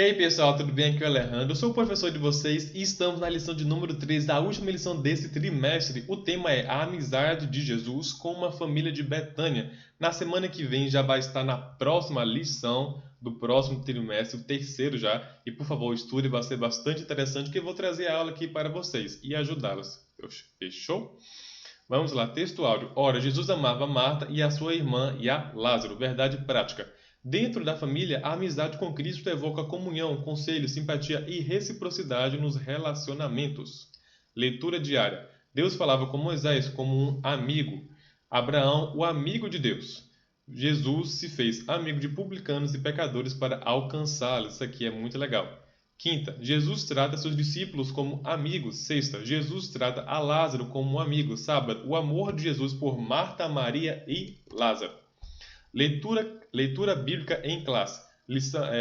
aí pessoal, tudo bem? Aqui é o Alejandro, eu sou o professor de vocês e estamos na lição de número 3 da última lição desse trimestre. O tema é a amizade de Jesus com uma família de Betânia. Na semana que vem já vai estar na próxima lição do próximo trimestre, o terceiro já. E por favor, estude, vai ser bastante interessante que eu vou trazer a aula aqui para vocês e ajudá-los. Fechou? Vamos lá, texto áudio. Ora, Jesus amava Marta e a sua irmã e a Lázaro. Verdade prática. Dentro da família, a amizade com Cristo evoca comunhão, conselho, simpatia e reciprocidade nos relacionamentos. Leitura diária. Deus falava com Moisés como um amigo. Abraão, o amigo de Deus. Jesus se fez amigo de publicanos e pecadores para alcançá-los. Isso aqui é muito legal. Quinta, Jesus trata seus discípulos como amigos. Sexta, Jesus trata a Lázaro como um amigo. Sábado, o amor de Jesus por Marta, Maria e Lázaro. Leitura bíblica em classe.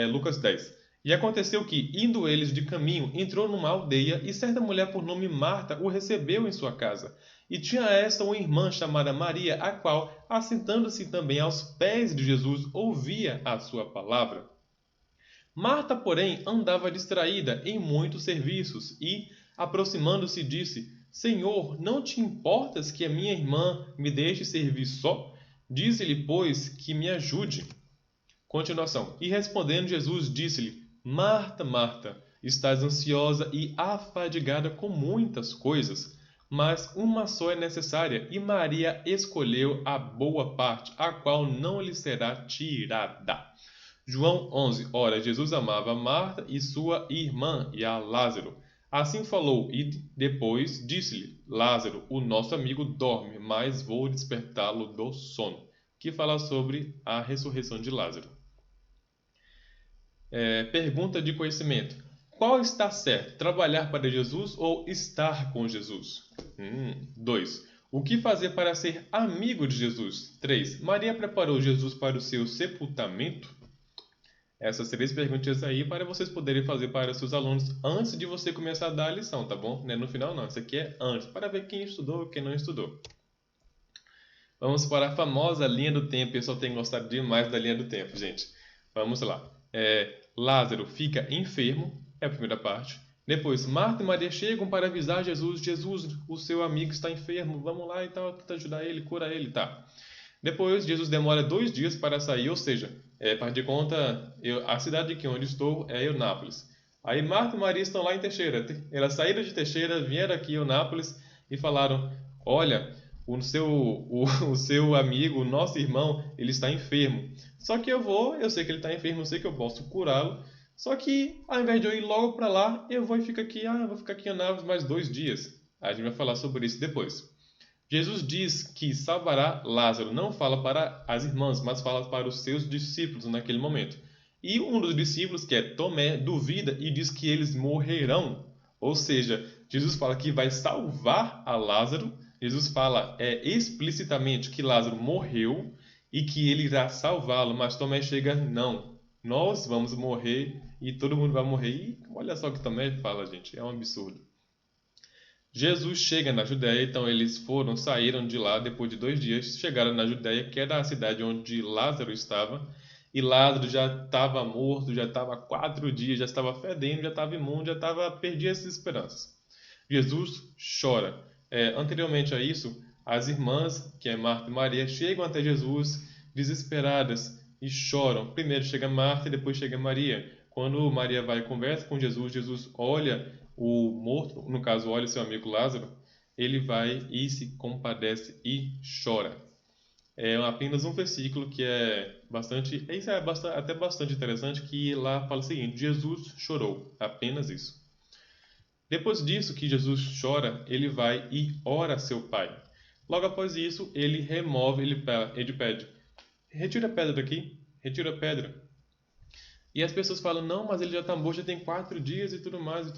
Lucas 10. E aconteceu que, indo eles de caminho, entrou numa aldeia e certa mulher por nome Marta o recebeu em sua casa. E tinha esta uma irmã chamada Maria, a qual, assentando-se também aos pés de Jesus, ouvia a sua palavra. Marta, porém, andava distraída em muitos serviços e, aproximando-se, disse: Senhor, não te importas que a minha irmã me deixe servir só? Dize-lhe, pois, que me ajude. Continuação. E respondendo Jesus, disse-lhe: Marta, Marta, estás ansiosa e afadigada com muitas coisas, mas uma só é necessária, e Maria escolheu a boa parte, a qual não lhe será tirada. João 11. Ora, Jesus amava Marta e sua irmã e a Lázaro. Assim falou e depois disse-lhe: Lázaro, o nosso amigo dorme, mas vou despertá-lo do sono. Que fala sobre a ressurreição de Lázaro. Pergunta de conhecimento. Qual está certo, trabalhar para Jesus ou estar com Jesus? 2. O que fazer para ser amigo de Jesus? 3. Maria preparou Jesus para o seu sepultamento? Essas 3 perguntas aí para vocês poderem fazer para seus alunos antes de você começar a dar a lição, tá bom? Não é no final não, isso aqui é antes, para ver quem estudou e quem não estudou. Vamos para a famosa linha do tempo, o pessoal tem gostado demais da linha do tempo, gente. Vamos lá. Lázaro fica enfermo, é a primeira parte. Depois, Marta e Maria chegam para avisar Jesus: Jesus, o seu amigo está enfermo, vamos lá e tal, tenta ajudar ele, cura ele, tá? Depois, Jesus demora 2 dias para sair, ou seja, para de conta, a cidade aqui onde estou é Eunápolis. Aí Marta e Maria estão lá em Teixeira. Elas saíram de Teixeira, vieram aqui em Eunápolis e falaram: olha, o seu amigo, o nosso irmão, ele está enfermo. Só que eu sei que ele está enfermo, eu sei que eu posso curá-lo. Só que, ao invés de eu ir logo para lá, eu vou ficar aqui em Eunápolis mais 2 dias. A gente vai falar sobre isso depois. Jesus diz que salvará Lázaro, não fala para as irmãs, mas fala para os seus discípulos naquele momento. E um dos discípulos, que é Tomé, duvida e diz que eles morrerão. Ou seja, Jesus fala que vai salvar a Lázaro. Jesus fala explicitamente que Lázaro morreu e que ele irá salvá-lo, mas Tomé chega, não, nós vamos morrer e todo mundo vai morrer. E olha só o que Tomé fala, gente, é um absurdo. Jesus chega na Judéia, então eles saíram de lá depois de 2 dias, chegaram na Judéia, que era a cidade onde Lázaro estava, e Lázaro já estava morto, já estava há 4 dias, já estava fedendo, já estava imundo, perdia as esperanças. Jesus chora. Anteriormente a isso, as irmãs, que é Marta e Maria, chegam até Jesus desesperadas e choram. Primeiro chega Marta e depois chega Maria. Quando Maria vai e conversa com Jesus, Jesus olha o morto, no caso, olha seu amigo Lázaro, ele vai e se compadece e chora. É apenas um versículo que é bastante, isso é até bastante interessante, que lá fala o seguinte: Jesus chorou, apenas isso. Depois disso que Jesus chora, ele vai e ora a seu pai. Logo após isso, ele pede: retira a pedra daqui, retira a pedra. E as pessoas falam: não, mas ele já está morto, já tem 4 dias e tudo mais,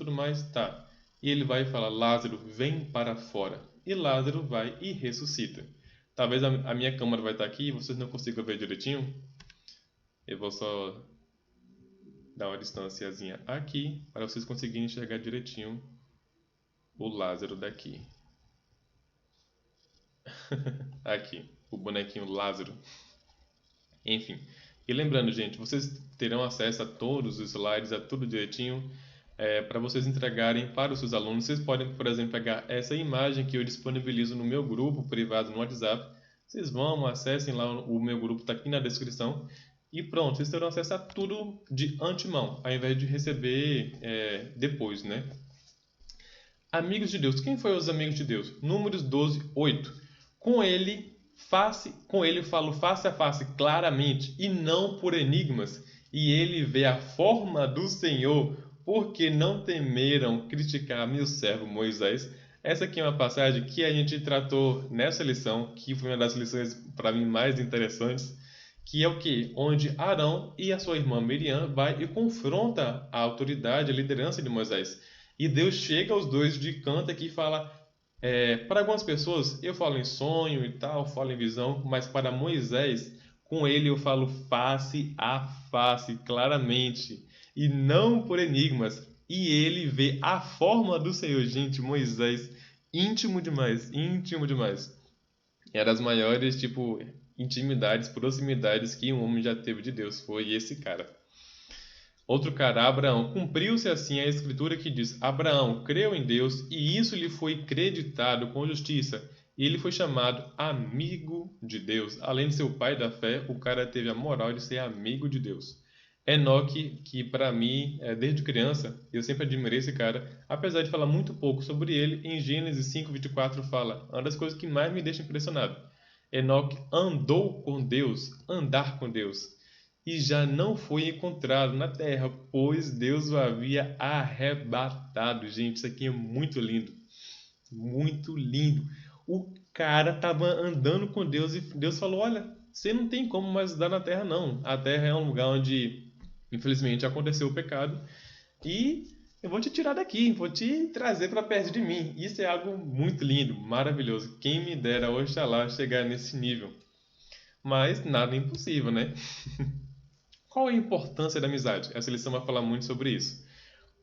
tá. E ele vai e fala: Lázaro, vem para fora. E Lázaro vai e ressuscita. Talvez a minha câmera vai estar aqui e vocês não consigam ver direitinho. Eu vou só dar uma distanciazinha aqui para vocês conseguirem enxergar direitinho o Lázaro daqui. Aqui, o bonequinho Lázaro. Enfim, E lembrando, gente, vocês terão acesso a todos os slides, a tudo direitinho, para vocês entregarem para os seus alunos. Vocês podem, por exemplo, pegar essa imagem que eu disponibilizo no meu grupo privado no WhatsApp. Vocês vão, acessem lá, o meu grupo está aqui na descrição. E pronto, vocês terão acesso a tudo de antemão, ao invés de receber depois, né? Amigos de Deus. Quem foi os amigos de Deus? Números 12, 8. Com ele falo face a face, claramente, e não por enigmas. E ele vê a forma do Senhor, porque não temeram criticar meu servo Moisés. Essa aqui é uma passagem que a gente tratou nessa lição, que foi uma das lições para mim mais interessantes, que é o que? Onde Arão e a sua irmã Miriam vai e confronta a autoridade, a liderança de Moisés. E Deus chega aos dois de canto aqui e fala, para algumas pessoas eu falo em sonho e tal, falo em visão, mas para Moisés, com ele eu falo face a face, claramente, e não por enigmas. E ele vê a forma do Senhor. Gente, Moisés, íntimo demais, íntimo demais. É das maiores, tipo, intimidades, proximidades que um homem já teve de Deus. Foi esse cara. Outro cara, Abraão. Cumpriu-se assim a escritura que diz: Abraão creu em Deus e isso lhe foi creditado com justiça. E ele foi chamado amigo de Deus. Além de ser o pai da fé, o cara teve a moral de ser amigo de Deus. Enoque, que para mim, desde criança, eu sempre admirei esse cara, apesar de falar muito pouco sobre ele, em Gênesis 5:24 fala, uma das coisas que mais me deixa impressionado. Enoque andou com Deus, andar com Deus, e já não foi encontrado na terra, pois Deus o havia arrebatado. Gente, isso aqui é muito lindo, muito lindo. O cara estava andando com Deus e Deus falou, olha, você não tem como mais andar na terra não. A terra é um lugar onde infelizmente aconteceu o pecado e eu vou te tirar daqui, vou te trazer para perto de mim. Isso é algo muito lindo, maravilhoso. Quem me dera, oxalá, chegar nesse nível. Mas nada é impossível, né? Qual é a importância da amizade? Essa lição vai falar muito sobre isso.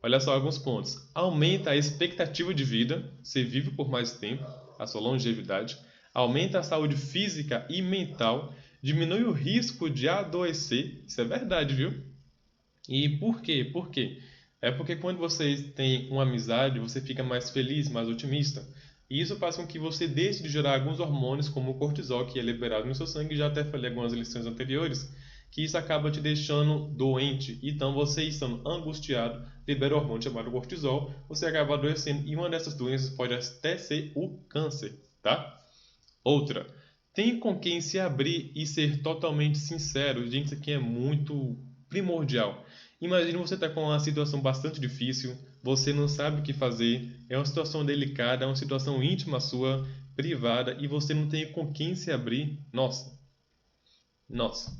Olha só alguns pontos. Aumenta a expectativa de vida, você vive por mais tempo, a sua longevidade. Aumenta a saúde física e mental, diminui o risco de adoecer. Isso é verdade, viu? E por quê? Por quê? É porque quando você tem uma amizade, você fica mais feliz, mais otimista. E isso faz com que você deixe de gerar alguns hormônios, como o cortisol, que é liberado no seu sangue. Já até falei em algumas lições anteriores, que isso acaba te deixando doente. Então, você estando angustiado, libera o hormônio chamado cortisol, você acaba adoecendo. E uma dessas doenças pode até ser o câncer, tá? Outra, tem com quem se abrir e ser totalmente sincero. Gente, isso aqui é muito primordial. Imagine você estar com uma situação bastante difícil, você não sabe o que fazer, é uma situação delicada, é uma situação íntima sua, privada, e você não tem com quem se abrir. Nossa, nossa.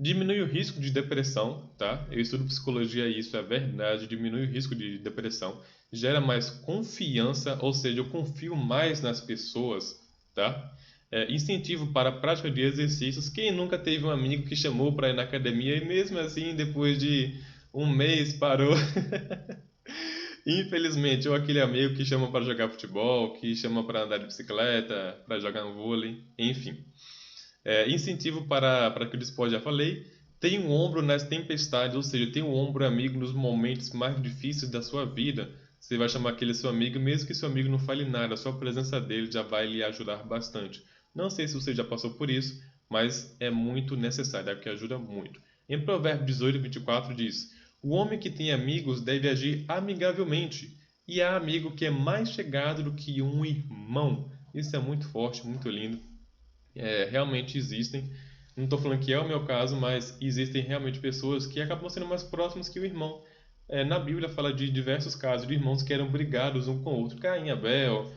Diminui o risco de depressão, tá? Eu estudo psicologia e isso é verdade, diminui o risco de depressão, gera mais confiança, ou seja, eu confio mais nas pessoas, tá? Incentivo para a prática de exercícios. Quem nunca teve um amigo que chamou para ir na academia e mesmo assim, depois de um mês, parou? Infelizmente, ou aquele amigo que chama para jogar futebol, que chama para andar de bicicleta, para jogar um vôlei, enfim. Incentivo para que o esporte, já falei. Tem um ombro nas tempestades, ou seja, tem um ombro amigo nos momentos mais difíceis da sua vida. Você vai chamar aquele seu amigo, mesmo que seu amigo não fale nada, a sua presença dele já vai lhe ajudar bastante. Não sei se você já passou por isso, mas é muito necessário, é porque ajuda muito. Em Provérbios 18:24 diz: O homem que tem amigos deve agir amigavelmente, e há amigo que é mais chegado do que um irmão. Isso é muito forte, muito lindo. Realmente existem. Não estou falando que é o meu caso, mas existem realmente pessoas que acabam sendo mais próximas que o irmão. Na Bíblia fala de diversos casos de irmãos que eram brigados um com o outro. Caim e Abel,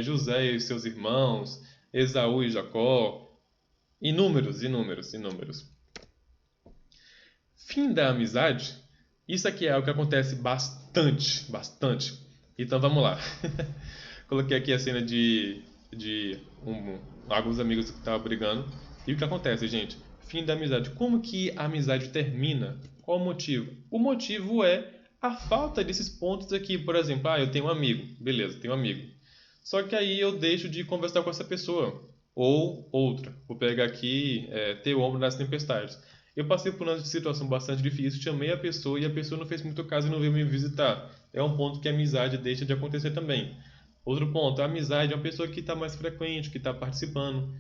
José e seus irmãos, Esaú e Jacó. Inúmeros, inúmeros, inúmeros. Fim da amizade. Isso aqui é algo que acontece bastante, bastante. Então vamos lá. Coloquei aqui a cena de alguns amigos que estavam brigando. E o que acontece, gente? Fim da amizade. Como que a amizade termina? Qual o motivo? O motivo é a falta desses pontos aqui. Por exemplo, eu tenho um amigo. Beleza, tenho um amigo. Só que aí eu deixo de conversar com essa pessoa. Ou outra. Vou pegar aqui, ter o ombro nas tempestades. Eu passei por uma situação bastante difícil, chamei a pessoa e a pessoa não fez muito caso e não veio me visitar. É um ponto que a amizade deixa de acontecer também. Outro ponto, a amizade é uma pessoa que está mais frequente, que está participando.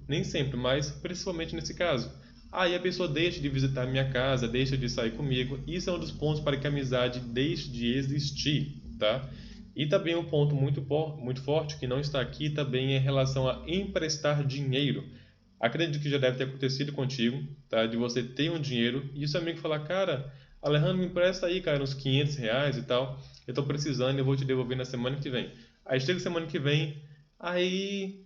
Nem sempre, mas principalmente nesse caso. Aí a pessoa deixa de visitar a minha casa, deixa de sair comigo. Isso é um dos pontos para que a amizade deixe de existir, tá? E também um ponto muito forte que não está aqui também é em relação a emprestar dinheiro. Acredito que já deve ter acontecido contigo, tá? De você ter um dinheiro e o seu amigo falar, cara, Alejandro, me empresta aí, cara, uns R$ 500 e tal. Eu tô precisando, eu vou te devolver na semana que vem. Aí chega semana que vem, aí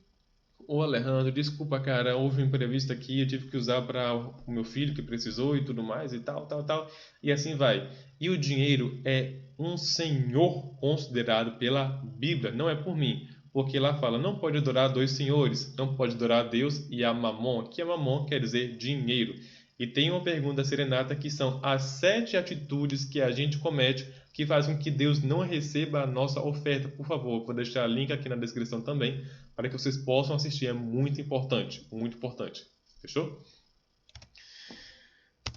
ô Alejandro, desculpa, cara, houve um imprevisto aqui, eu tive que usar para o meu filho que precisou e tudo mais e tal, tal, tal. E assim vai. E o dinheiro é um senhor considerado pela Bíblia, não é por mim. Porque lá fala, não pode adorar dois senhores, não pode adorar a Deus e a Mamon. Aqui a Mamon quer dizer dinheiro. E tem uma pergunta serenata que são as 7 atitudes que a gente comete que faz com que Deus não receba a nossa oferta. Por favor, vou deixar o link aqui na descrição também para que vocês possam assistir. É muito importante, muito importante. Fechou?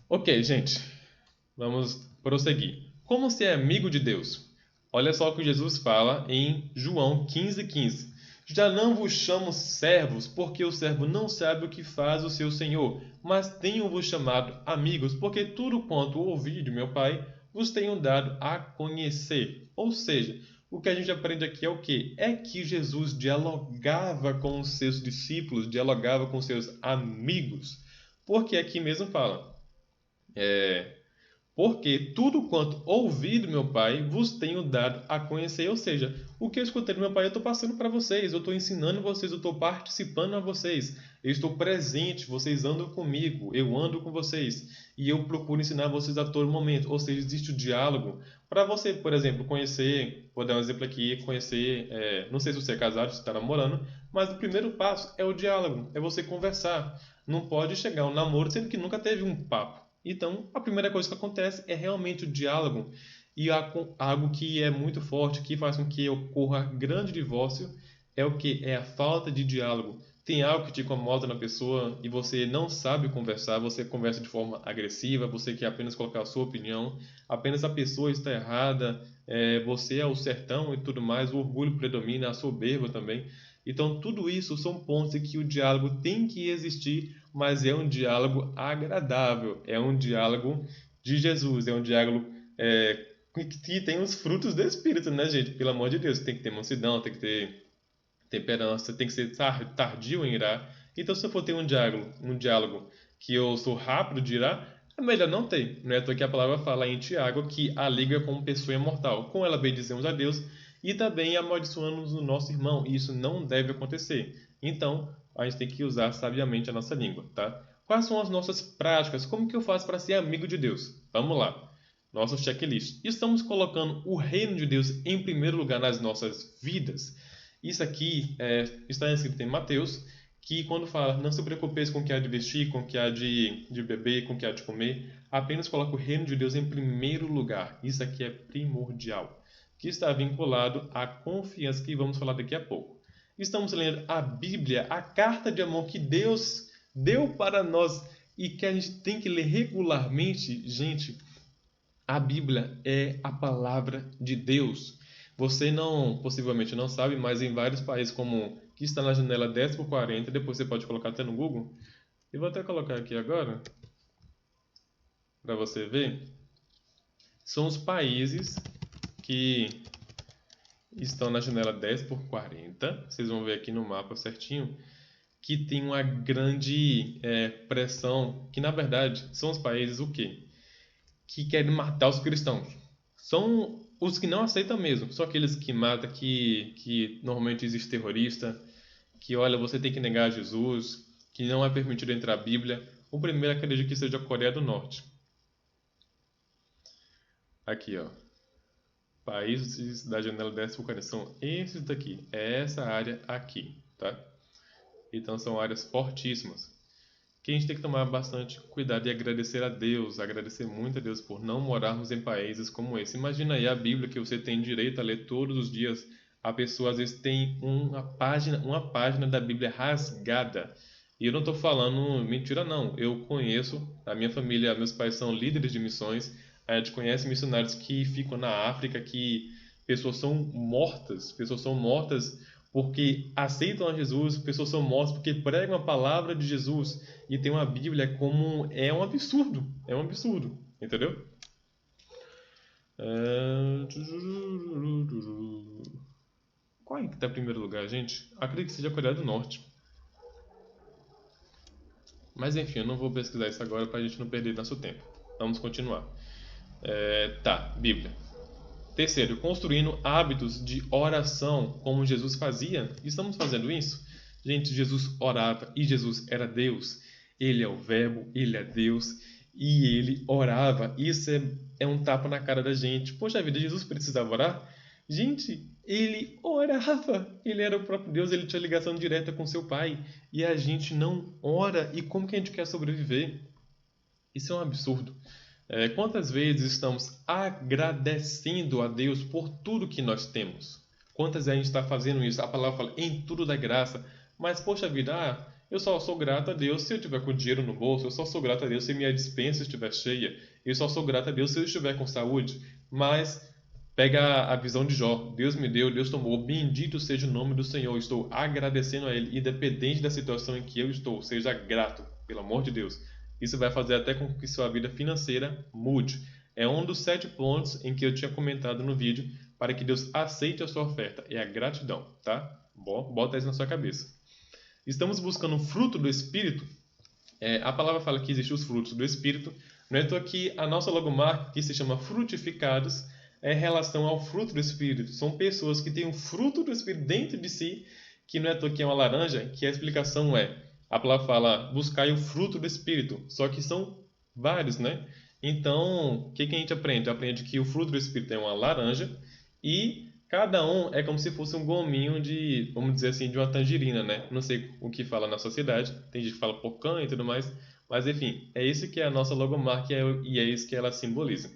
Ok, gente, vamos prosseguir. Como ser amigo de Deus? Olha só o que Jesus fala em João 15,15. Já não vos chamo servos, porque o servo não sabe o que faz o seu senhor, mas tenho-vos chamado amigos, porque tudo quanto ouvi de meu Pai vos tenho dado a conhecer. Ou seja, o que a gente aprende aqui é o quê? É que Jesus dialogava com os seus discípulos, dialogava com os seus amigos. Porque aqui mesmo fala, é, porque tudo quanto ouvi do meu Pai vos tenho dado a conhecer. Ou seja, o que eu escutei do meu Pai eu estou passando para vocês, eu estou ensinando vocês, eu estou participando a vocês, eu estou presente, vocês andam comigo, eu ando com vocês e eu procuro ensinar vocês a todo momento. Ou seja, existe o diálogo para você, por exemplo, conhecer. Vou dar um exemplo aqui: conhecer. Não sei se você é casado, se está namorando, mas o primeiro passo é o diálogo, é você conversar. Não pode chegar um namoro sendo que nunca teve um papo. Então, a primeira coisa que acontece é realmente o diálogo. E algo que é muito forte, que faz com que ocorra grande divórcio, é o que? É a falta de diálogo. Tem algo que te incomoda na pessoa e você não sabe conversar, você conversa de forma agressiva, você quer apenas colocar a sua opinião, apenas a pessoa está errada, você é o sertão e tudo mais, o orgulho predomina, a soberba também. Então, tudo isso são pontos em que o diálogo tem que existir, mas é um diálogo agradável, é um diálogo de Jesus, é um diálogo que tem os frutos do Espírito, né, gente? Pelo amor de Deus, tem que ter mansidão, tem que ter temperança, tem que ser tardio em irar. Então, se eu for ter um diálogo que eu sou rápido de irar, é melhor não ter. Não é à toa que a palavra fala em Tiago que a liga com pessoa é mortal. Com ela bendizemos a Deus e também amaldiçoamos o nosso irmão. E isso não deve acontecer. Então, a gente tem que usar sabiamente a nossa língua, tá? Quais são as nossas práticas? Como que eu faço para ser amigo de Deus? Vamos lá. Nosso checklist. Estamos colocando o reino de Deus em primeiro lugar nas nossas vidas. Isso aqui está escrito em Mateus, que quando fala, não se preocupeis com o que há de vestir, com o que há de beber, com o que há de comer, apenas coloque o reino de Deus em primeiro lugar. Isso aqui é primordial, que está vinculado à confiança que vamos falar daqui a pouco. Estamos lendo a Bíblia, a carta de amor que Deus deu para nós e que a gente tem que ler regularmente. Gente, a Bíblia é a palavra de Deus. Você não, possivelmente não sabe, mas em vários países como que está na janela 10 por 40, depois você pode colocar até no Google. E vou até colocar aqui agora para você ver. São os países que estão na janela 10 por 40. Vocês vão ver aqui no mapa certinho que tem uma grande pressão, que na verdade são os países o quê? Que querem matar os cristãos. São os que não aceitam mesmo. São aqueles que matam, que normalmente existe terrorista, que olha, você tem que negar Jesus, que não é permitido entrar a Bíblia. O primeiro acredito que seja a Coreia do Norte. Aqui, ó. Países da janela 10 por 40 são esses daqui. É essa área aqui, tá? Então são áreas fortíssimas, que a gente tem que tomar bastante cuidado e agradecer a Deus, agradecer muito a Deus por não morarmos em países como esse. Imagina aí a Bíblia que você tem direito a ler todos os dias. A pessoa às vezes tem uma página da Bíblia rasgada. E eu não estou falando mentira, não. Eu conheço, a minha família, meus pais são líderes de missões. A gente conhece missionários que ficam na África, que pessoas são mortas porque aceitam a Jesus, pessoas são mortas porque pregam a palavra de Jesus e tem uma Bíblia como é um absurdo, entendeu? É, qual é que está em primeiro lugar, gente? Acredito que seja a Coreia do Norte. Mas enfim, eu não vou pesquisar isso agora para a gente não perder nosso tempo. Vamos continuar. Tá, Bíblia. Terceiro, construindo hábitos de oração, como Jesus fazia. Estamos fazendo isso? Gente, Jesus orava e Jesus era Deus. Ele é o Verbo, ele é Deus e ele orava. Isso é um tapa na cara da gente. Poxa vida, Jesus precisava orar? Gente, ele orava. Ele era o próprio Deus, ele tinha ligação direta com seu Pai. E a gente não ora. E como que a gente quer sobreviver? Isso é um absurdo. Quantas vezes estamos agradecendo a Deus por tudo que nós temos? Quantas vezes a gente está fazendo isso? A palavra fala em tudo da graça. Mas, poxa vida, eu só sou grato a Deus se eu estiver com dinheiro no bolso. Eu só sou grato a Deus se minha despensa estiver cheia. Eu só sou grato a Deus se eu estiver com saúde. Mas pega a visão de Jó. Deus me deu, Deus tomou. Bendito seja o nome do Senhor. Estou agradecendo a Ele. Independente da situação em que eu estou, seja grato, pelo amor de Deus. Isso vai fazer até com que sua vida financeira mude. É um dos 7 pontos em que eu tinha comentado no vídeo para que Deus aceite a sua oferta. É a gratidão, tá? Bom, bota isso na sua cabeça. Estamos buscando o fruto do Espírito. A palavra fala que existem os frutos do Espírito. Não é que a nossa logomarca, que se chama frutificados, é em relação ao fruto do Espírito. São pessoas que têm o fruto do Espírito dentro de si, que não é que é uma laranja, que a explicação a palavra fala, buscai o fruto do Espírito, só que são vários, né? Então, o que a gente aprende? Aprende que o fruto do Espírito é uma laranja e cada um é como se fosse um gominho de, vamos dizer assim, de uma tangerina, né? Não sei o que fala na sociedade, tem gente que fala pocã e tudo mais, mas enfim, é isso que é a nossa logomarca e é isso que ela simboliza.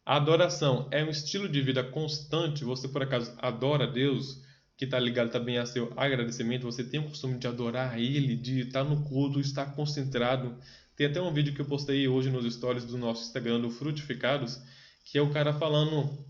A adoração é um estilo de vida constante. Você, por acaso, adora a Deus, que está ligado também a seu agradecimento. Você tem o costume de adorar Ele, de estar no culto, estar concentrado. Tem até um vídeo que eu postei hoje nos stories do nosso Instagram, do Frutificados, que é o cara falando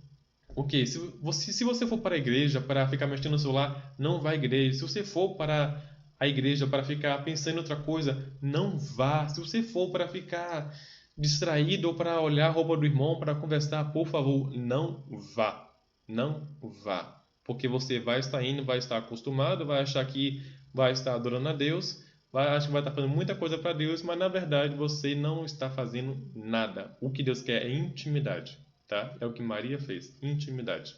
o quê? Se você for para a igreja para ficar mexendo no celular, não vá à igreja. Se você for para a igreja para ficar pensando em outra coisa, não vá. Se você for para ficar distraído ou para olhar a roupa do irmão, para conversar, por favor, não vá. Não vá. Porque você vai estar indo, vai estar acostumado, vai achar que vai estar adorando a Deus, vai achar que vai estar fazendo muita coisa para Deus, mas na verdade você não está fazendo nada. O que Deus quer é intimidade, tá? É o que Maria fez, intimidade.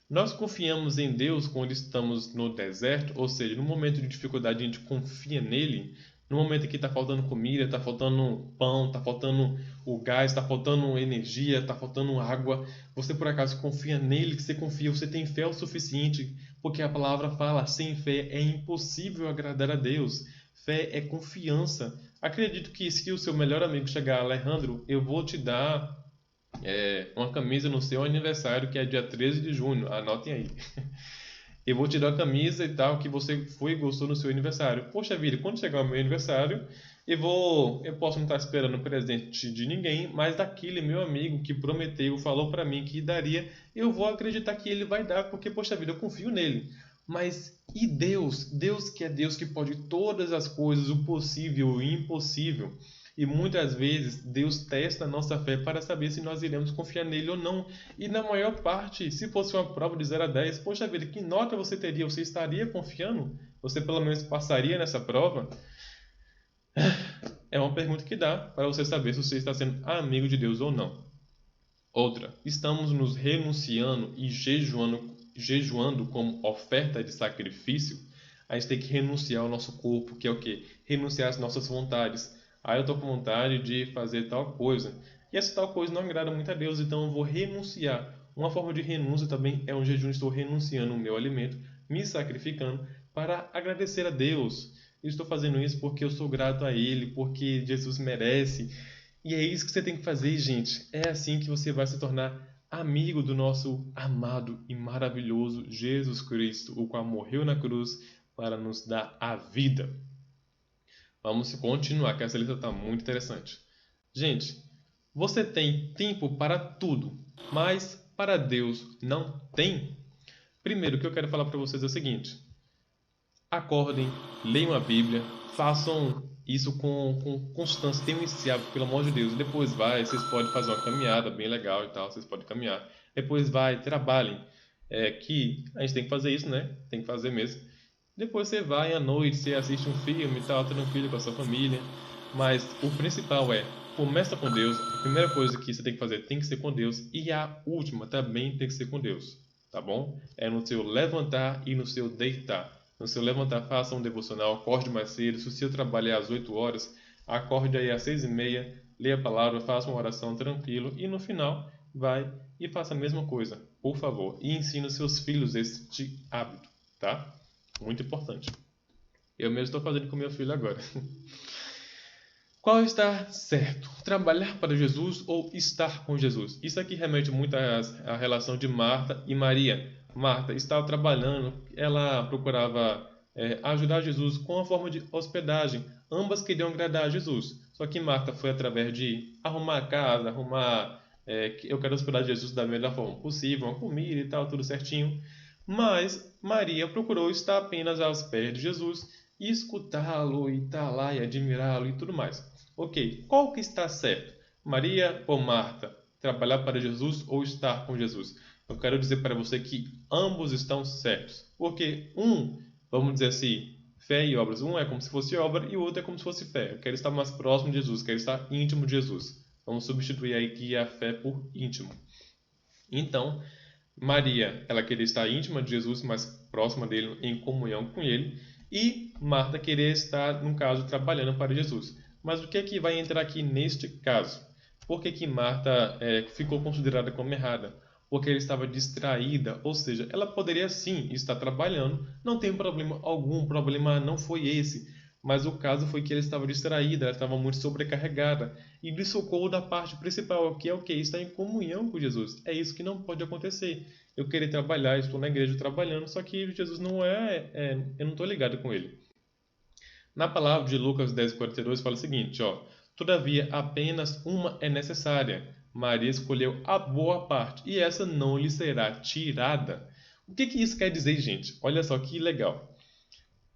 Nós confiamos em Deus quando estamos no deserto, ou seja, no momento de dificuldade a gente confia nele. No momento em que está faltando comida, está faltando pão, está faltando o gás, está faltando energia, está faltando água, você por acaso confia nele, que você confia, você tem fé o suficiente, porque a palavra fala, sem fé é impossível agradar a Deus. Fé é confiança. Acredito que se o seu melhor amigo chegar, Alejandro, eu vou te dar uma camisa no seu aniversário, que é dia 13 de junho, anotem aí. Eu vou te dar a camisa e tal, que você foi e gostou no seu aniversário. Poxa vida, quando chegar o meu aniversário, eu posso não estar esperando presente de ninguém, mas daquele meu amigo que prometeu, falou para mim que daria, eu vou acreditar que ele vai dar, porque, poxa vida, eu confio nele. Mas e Deus? Deus que é Deus que pode todas as coisas, o possível e o impossível. E muitas vezes Deus testa a nossa fé para saber se nós iremos confiar nele ou não. E na maior parte, se fosse uma prova de 0 a 10, poxa vida, que nota você teria? Você estaria confiando? Você pelo menos passaria nessa prova? É uma pergunta que dá para você saber se você está sendo amigo de Deus ou não. Outra, estamos nos renunciando e jejuando como oferta de sacrifício? A gente tem que renunciar ao nosso corpo, que é o quê? Renunciar às nossas vontades. Eu estou com vontade de fazer tal coisa. E essa tal coisa não agrada muito a Deus, então eu vou renunciar. Uma forma de renúncia também é um jejum. Estou renunciando o meu alimento, me sacrificando para agradecer a Deus. Eu estou fazendo isso porque eu sou grato a Ele, porque Jesus merece. E é isso que você tem que fazer, gente. É assim que você vai se tornar amigo do nosso amado e maravilhoso Jesus Cristo, o qual morreu na cruz para nos dar a vida. Vamos continuar, que essa lista está muito interessante. Gente, você tem tempo para tudo, mas para Deus não tem? Primeiro, o que eu quero falar para vocês é o seguinte: acordem, leiam a Bíblia, façam isso com constância, tenham esse hábito, pelo amor de Deus. E depois vocês podem fazer uma caminhada bem legal e tal, vocês podem caminhar. Depois trabalhem. Que a gente tem que fazer isso, né? Tem que fazer mesmo. Depois você vai à noite, você assiste um filme e tal, tranquilo com a sua família. Mas o principal começa com Deus. A primeira coisa que você tem que fazer tem que ser com Deus. E a última também tem que ser com Deus. Tá bom? É no seu levantar e no seu deitar. No seu levantar, faça um devocional, acorde mais cedo. Se o seu trabalho é às 8 horas, acorde aí às 6h30, leia a palavra, faça uma oração tranquilo. E no final, vai e faça a mesma coisa, por favor. E ensine os seus filhos este hábito, tá? Muito importante. Eu mesmo estou fazendo com meu filho agora. Qual está certo? Trabalhar para Jesus ou estar com Jesus? Isso aqui remete muito à relação de Marta e Maria. Marta estava trabalhando, ela procurava ajudar Jesus com a forma de hospedagem. Ambas queriam agradar a Jesus. Só que Marta foi através de arrumar a casa, eu quero hospedar Jesus da melhor forma possível, uma comida e tal, tudo certinho. Mas Maria procurou estar apenas aos pés de Jesus e escutá-lo e estar lá e admirá-lo e tudo mais. Ok, qual que está certo? Maria ou Marta? Trabalhar para Jesus ou estar com Jesus? Eu quero dizer para você que ambos estão certos. Porque vamos dizer assim, fé e obras. Um é como se fosse obra e o outro é como se fosse fé. Eu quero estar mais próximo de Jesus, quero estar íntimo de Jesus. Vamos substituir aí que a fé por íntimo. Então, Maria, ela queria estar íntima de Jesus, mais próxima dele, em comunhão com ele. E Marta queria estar, no caso, trabalhando para Jesus. Mas o que é que vai entrar aqui neste caso? Por que Marta ficou considerada como errada? Porque ela estava distraída, ou seja, ela poderia sim estar trabalhando, não tem problema algum, o problema não foi esse. Mas o caso foi que ela estava distraída, ela estava muito sobrecarregada e lhe socorro da parte principal, que é o que? Estar em comunhão com Jesus. É isso que não pode acontecer. Eu querer trabalhar, estou na igreja trabalhando, só que Jesus não eu não estou ligado com ele. Na palavra de Lucas 10:42 fala o seguinte, ó: todavia apenas uma é necessária. Maria escolheu a boa parte e essa não lhe será tirada. O que isso quer dizer, gente? Olha só que legal.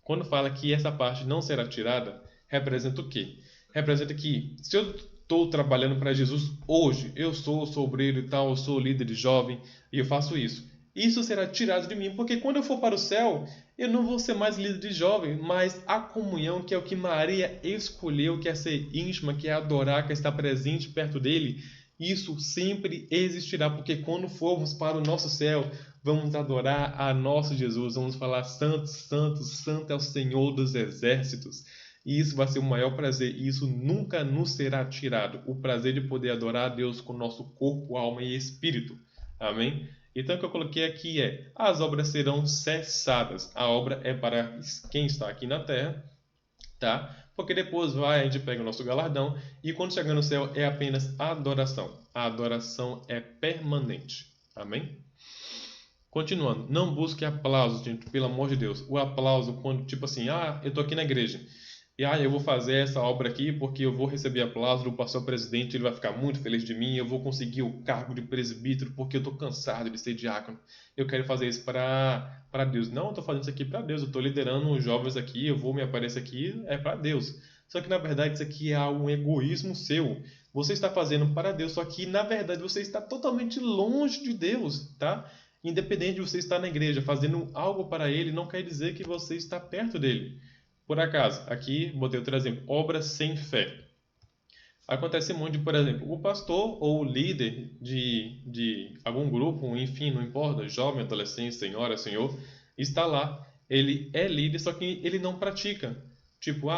Quando fala que essa parte não será tirada, representa o quê? Representa que se eu estou trabalhando para Jesus hoje, eu sou obreiro e tal, eu sou líder de jovem e eu faço isso. Isso será tirado de mim, porque quando eu for para o céu, eu não vou ser mais líder de jovem, mas a comunhão, que é o que Maria escolheu, que é ser íntima, que é adorar, que é estar presente perto dele, isso sempre existirá, porque quando formos para o nosso céu, vamos adorar a nosso Jesus, vamos falar santo, santo, santo é o Senhor dos exércitos. E isso vai ser o maior prazer, e isso nunca nos será tirado. O prazer de poder adorar a Deus com nosso corpo, alma e espírito. Amém? Então o que eu coloquei aqui as obras serão cessadas. A obra é para quem está aqui na terra, tá? Porque depois a gente pega o nosso galardão e quando chegar no céu é apenas adoração. A adoração é permanente. Amém? Continuando, não busque aplauso, gente, pelo amor de Deus. O aplauso quando, tipo assim, eu tô aqui na igreja e eu vou fazer essa obra aqui porque eu vou receber aplauso do pastor presidente, ele vai ficar muito feliz de mim, eu vou conseguir o cargo de presbítero porque eu tô cansado de ser diácono. Eu quero fazer isso para Deus. Não, eu tô fazendo isso aqui para Deus, eu tô liderando os jovens aqui, eu vou me aparecer aqui, é para Deus. Só que na verdade isso aqui é um egoísmo seu. Você está fazendo para Deus, só que na verdade você está totalmente longe de Deus, tá? Independente de você estar na igreja fazendo algo para Ele, não quer dizer que você está perto dele. Por acaso, aqui botei outro exemplo, obras sem fé. Acontece muito, por exemplo, o pastor ou o líder de algum grupo, enfim, não importa, jovem, adolescente, senhora, senhor, está lá. Ele é líder, só que ele não pratica. Tipo,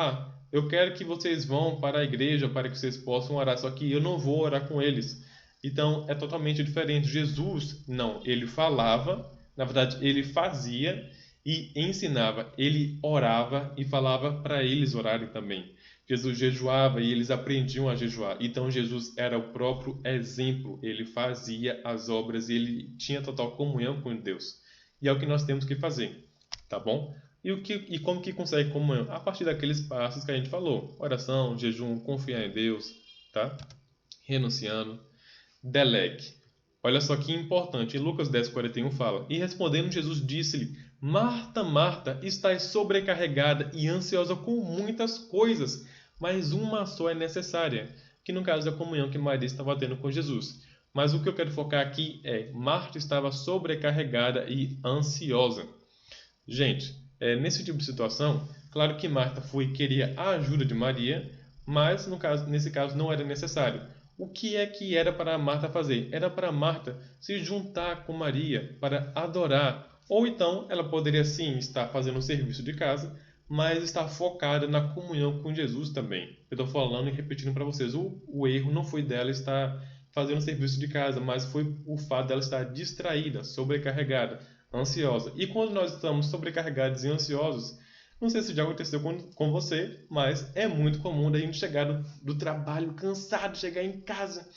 eu quero que vocês vão para a igreja para que vocês possam orar, só que eu não vou orar com eles. Então, é totalmente diferente. Jesus, não, ele falava, na verdade, ele fazia e ensinava. Ele orava e falava para eles orarem também. Jesus jejuava e eles aprendiam a jejuar. Então Jesus era o próprio exemplo. Ele fazia as obras e ele tinha total comunhão com Deus. E é o que nós temos que fazer, tá bom? E como que consegue comunhão? A partir daqueles passos que a gente falou. Oração, jejum, confiar em Deus, tá? Renunciando. Delegue. Olha só que importante. Em Lucas 10:41 fala: E respondendo Jesus disse-lhe: Marta, Marta, estás sobrecarregada e ansiosa com muitas coisas, mas uma só é necessária. Que no caso da comunhão que Maria estava tendo com Jesus. Mas o que eu quero focar aqui é: Marta estava sobrecarregada e ansiosa. Gente, nesse tipo de situação, claro que Marta queria a ajuda de Maria, mas nesse caso não era necessário. O que é que era para Marta fazer? Era para Marta se juntar com Maria para adorar. Ou então ela poderia sim estar fazendo um serviço de casa, mas estar focada na comunhão com Jesus também. Eu estou falando e repetindo para vocês, o erro não foi dela estar fazendo serviço de casa, mas foi o fato dela estar distraída, sobrecarregada, ansiosa. E quando nós estamos sobrecarregados e ansiosos, não sei se já aconteceu com você, mas é muito comum da gente chegar do trabalho cansado, chegar em casa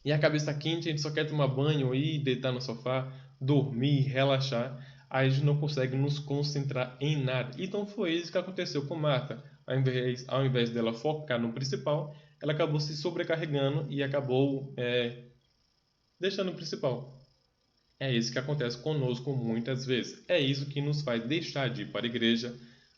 e a cabeça está quente, a gente só quer tomar banho e deitar no sofá, dormir, relaxar. Aí a gente não consegue nos concentrar em nada. Então foi isso que aconteceu com Marta. Ao invés dela focar no principal, ela acabou se sobrecarregando e acabou deixando o principal. É isso que acontece conosco muitas vezes. É isso que nos faz deixar de ir para a igreja.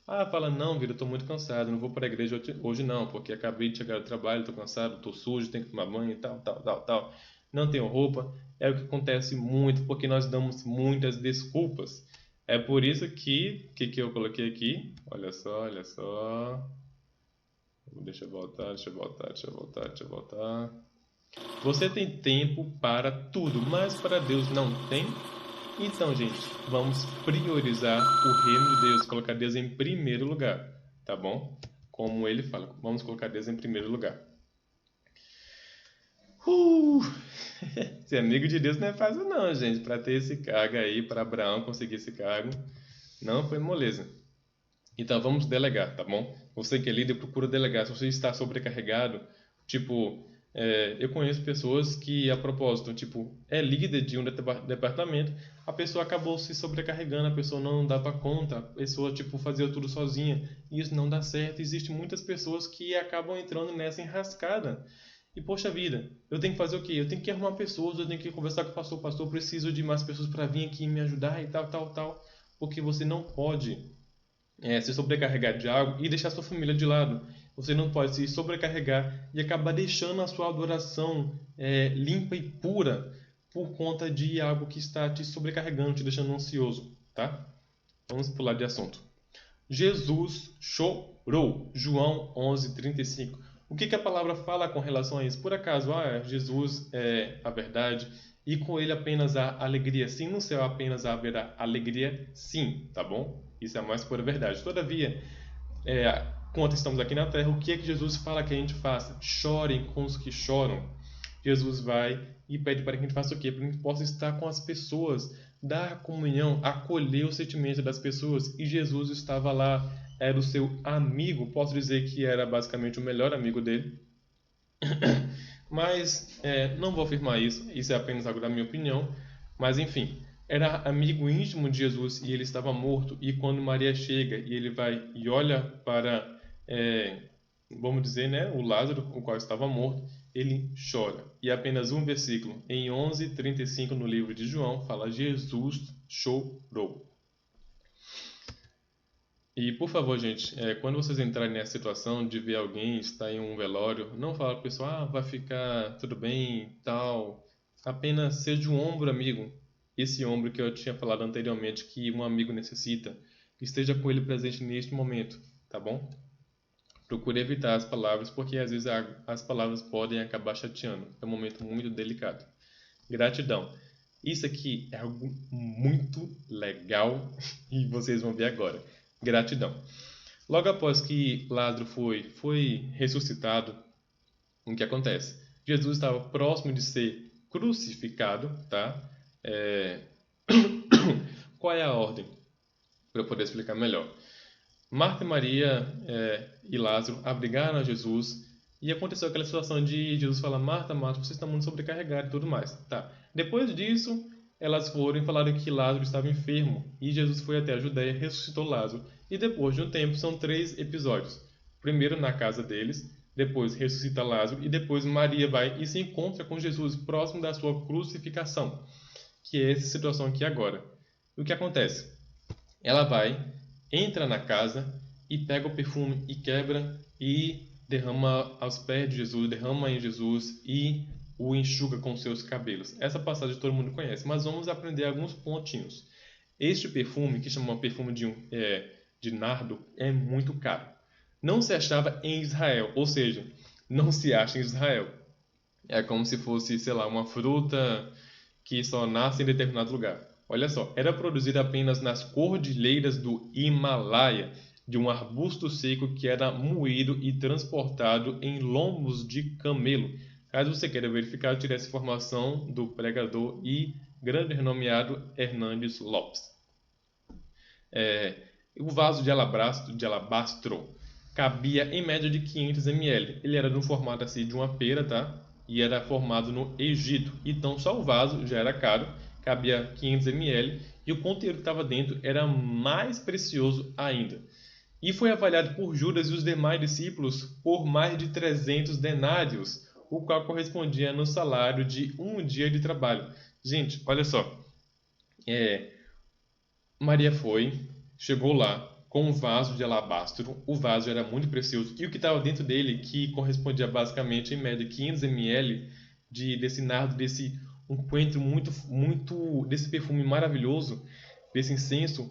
Ah, fala, não, vida, eu estou muito cansado, não vou para a igreja hoje não, porque acabei de chegar do trabalho, estou cansado, estou sujo, tenho que tomar banho e tal, tal, tal, tal. Não tenho roupa. É o que acontece muito, porque nós damos muitas desculpas. É por isso que eu coloquei aqui? Olha só, olha só. Deixa eu voltar, deixa eu voltar, deixa eu voltar, deixa eu voltar. Você tem tempo para tudo, mas para Deus não tem? Então, gente, vamos priorizar o reino de Deus, colocar Deus em primeiro lugar, tá bom? Como ele fala, vamos colocar Deus em primeiro lugar. Uh! Ser amigo de Deus não é fácil não, gente, para ter esse cargo aí, para Abraão conseguir esse cargo, não foi moleza. Então vamos delegar, tá bom? Você que é líder, procura delegar. Se você está sobrecarregado, tipo, eu conheço pessoas que, a propósito, tipo, é líder de um departamento, a pessoa acabou se sobrecarregando, a pessoa não dava conta, a pessoa, tipo, fazia tudo sozinha, e isso não dá certo. Existem muitas pessoas que acabam entrando nessa enrascada. E, poxa vida, eu tenho que fazer o quê? Eu tenho que arrumar pessoas, eu tenho que conversar com o pastor, preciso de mais pessoas para vir aqui me ajudar e tal, tal, tal, porque você não pode se sobrecarregar de algo e deixar sua família de lado. Você não pode se sobrecarregar e acabar deixando a sua adoração limpa e pura por conta de algo que está te sobrecarregando, te deixando ansioso, tá? Vamos pular de assunto. Jesus chorou. João 11:35. O que a palavra fala com relação a isso? Por acaso, Jesus é a verdade e com ele apenas há alegria? Sim, no céu apenas haverá alegria? Sim, tá bom? Isso é a mais pura verdade. Todavia, enquanto estamos aqui na terra, o que é que Jesus fala que a gente faça? Chorem com os que choram. Jesus vai e pede para que a gente faça o quê? Para que a gente possa estar com as pessoas, dar comunhão, acolher o sentimento das pessoas. E Jesus estava lá, era o seu amigo, posso dizer que era basicamente o melhor amigo dele. Mas não vou afirmar isso é apenas algo da minha opinião. Mas enfim, era amigo íntimo de Jesus e ele estava morto. E quando Maria chega e ele vai e olha para, vamos dizer, né, o Lázaro, o qual estava morto, ele chora. E apenas um versículo, em 11:35 no livro de João, fala: Jesus chorou. E por favor, gente, quando vocês entrarem nessa situação de ver alguém estar em um velório, não fala para o pessoal, vai ficar tudo bem, tal. Apenas seja um ombro amigo. Esse ombro que eu tinha falado anteriormente que um amigo necessita. Esteja com ele presente neste momento, tá bom? Procure evitar as palavras, porque às vezes as palavras podem acabar chateando. É um momento muito delicado. Gratidão. Isso aqui é algo muito legal e vocês vão ver agora. Gratidão. Logo após que Lázaro foi ressuscitado, o que acontece? Jesus estava próximo de ser crucificado, tá? Qual é a ordem? Para eu poder explicar melhor. Marta e Maria e Lázaro abrigaram a Jesus e aconteceu aquela situação de Jesus falar: Marta, Marta, vocês estão muito sobrecarregados e tudo mais. Tá. Depois disso, elas foram e falaram que Lázaro estava enfermo. E Jesus foi até a Judéia e ressuscitou Lázaro. E depois de um tempo, são 3 episódios. Primeiro na casa deles, depois ressuscita Lázaro e depois Maria vai e se encontra com Jesus próximo da sua crucificação, que é essa situação aqui agora. E o que acontece? Ela vai, entra na casa e pega o perfume e quebra e derrama aos pés de Jesus, derrama em Jesus e o enxuga com seus cabelos. Essa passagem todo mundo conhece, mas vamos aprender alguns pontinhos. Este perfume, que chama perfume de nardo, é muito caro. Não se achava em Israel, ou seja, não se acha em Israel. É como se fosse, sei lá, uma fruta que só nasce em determinado lugar. Olha só, era produzida apenas nas cordilheiras do Himalaia, de um arbusto seco que era moído e transportado em lombos de camelo. Caso você queira verificar, tire essa informação do pregador e grande renomeado Hernandes Lopes. O vaso de alabastro cabia em média de 500 ml. Ele era no formato assim de uma pera, tá? E era formado no Egito. Então só o vaso já era caro, cabia 500 ml e o conteúdo que estava dentro era mais precioso ainda. E foi avaliado por Judas e os demais discípulos por mais de 300 denários, o qual correspondia no salário de um dia de trabalho. Gente, olha só. Maria chegou lá com um vaso de alabastro. O vaso era muito precioso e o que estava dentro dele, que correspondia basicamente em média 500 ml desse nardo, desse um coentro muito desse perfume maravilhoso, desse incenso,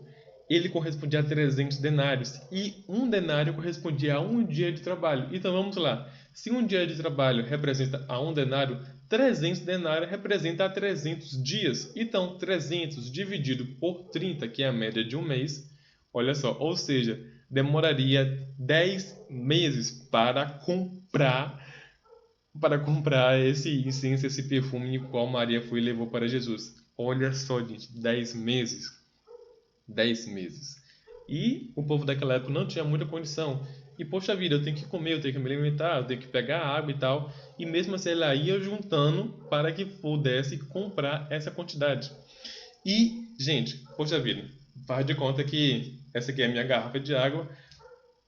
ele correspondia a 300 denários e um denário correspondia a um dia de trabalho. Então vamos lá. Se um dia de trabalho representa a um denário, 300 denários representa a 300 dias. Então, 300 dividido por 30, que é a média de um mês, olha só, ou seja, demoraria 10 meses para comprar esse incenso, esse perfume, o qual Maria foi e levou para Jesus. Olha só, gente, 10 meses. 10 meses. E o povo daquela época não tinha muita condição. E, poxa vida, eu tenho que comer, eu tenho que me alimentar, eu tenho que pegar água e tal. E mesmo assim ela ia juntando para que pudesse comprar essa quantidade. E, gente, poxa vida, faz de conta que essa aqui é a minha garrafa de água,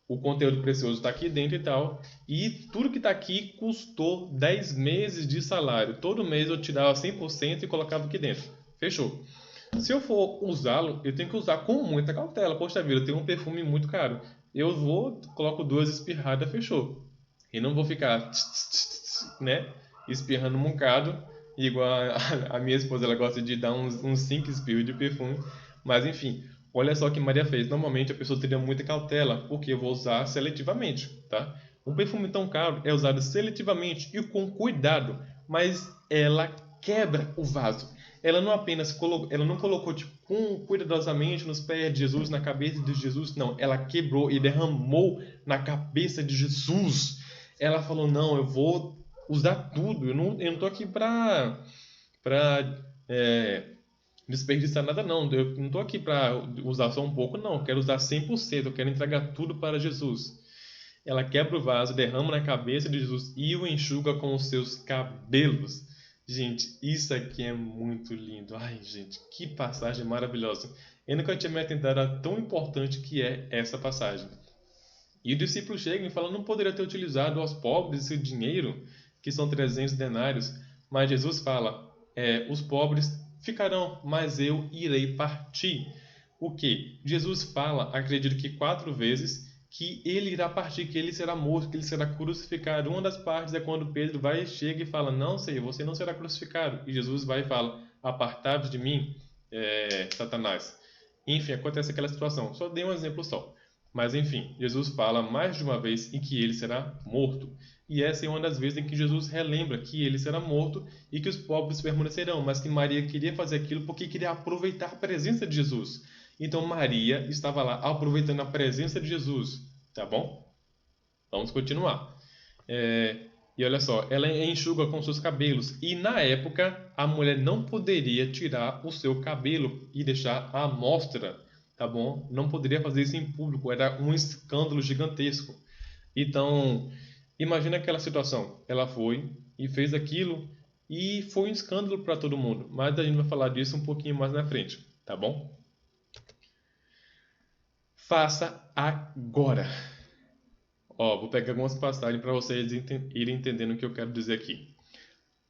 o conteúdo precioso está aqui dentro e tal. E tudo que está aqui custou 10 meses de salário. Todo mês eu tirava 100% e colocava aqui dentro. Fechou. Se eu for usá-lo, eu tenho que usar com muita cautela. Poxa vida, eu tenho um perfume muito caro. Eu coloco 2 espirradas, fechou. E não vou ficar, né, espirrando um bocado, igual a minha esposa, ela gosta de dar uns 5 espirros de perfume. Mas enfim, olha só o que Maria fez. Normalmente a pessoa teria muita cautela, porque eu vou usar seletivamente, tá? Um perfume tão caro é usado seletivamente e com cuidado, mas ela quebra o vaso. Ela não colocou tipo, cuidadosamente nos pés de Jesus, na cabeça de Jesus, não. Ela quebrou e derramou na cabeça de Jesus. Ela falou, não, eu vou usar tudo. Eu não estou aqui para desperdiçar nada, não. Eu não estou aqui para usar só um pouco, não. Eu quero usar 100%. Eu quero entregar tudo para Jesus. Ela quebra o vaso, derrama na cabeça de Jesus e o enxuga com os seus cabelos. Gente, isso aqui é muito lindo. Ai, gente, que passagem maravilhosa. Eu nunca tinha me atentado a tão importante que é essa passagem. E o discípulo chega e fala, não poderia ter utilizado aos pobres esse dinheiro, que são 300 denários. Mas Jesus fala, os pobres ficarão, mas eu irei partir. O que? Jesus fala, acredito que 4 vezes, que ele irá partir, que ele será morto, que ele será crucificado. Uma das partes é quando Pedro vai, chega e fala, não, Senhor, você não será crucificado. E Jesus vai e fala, apartai-vos de mim, Satanás. Enfim, acontece aquela situação. Só dei um exemplo só. Mas enfim, Jesus fala mais de uma vez em que ele será morto. E essa é uma das vezes em que Jesus relembra que ele será morto e que os pobres permanecerão, mas que Maria queria fazer aquilo porque queria aproveitar a presença de Jesus. Então Maria estava lá aproveitando a presença de Jesus, tá bom? Vamos continuar. E olha só, ela enxuga com seus cabelos. E na época, a mulher não poderia tirar o seu cabelo e deixar à mostra, tá bom? Não poderia fazer isso em público, era um escândalo gigantesco. Então, imagina aquela situação. Ela foi e fez aquilo e foi um escândalo para todo mundo. Mas a gente vai falar disso um pouquinho mais na frente, tá bom? Faça agora. Vou pegar algumas passagens para vocês irem entendendo o que eu quero dizer aqui.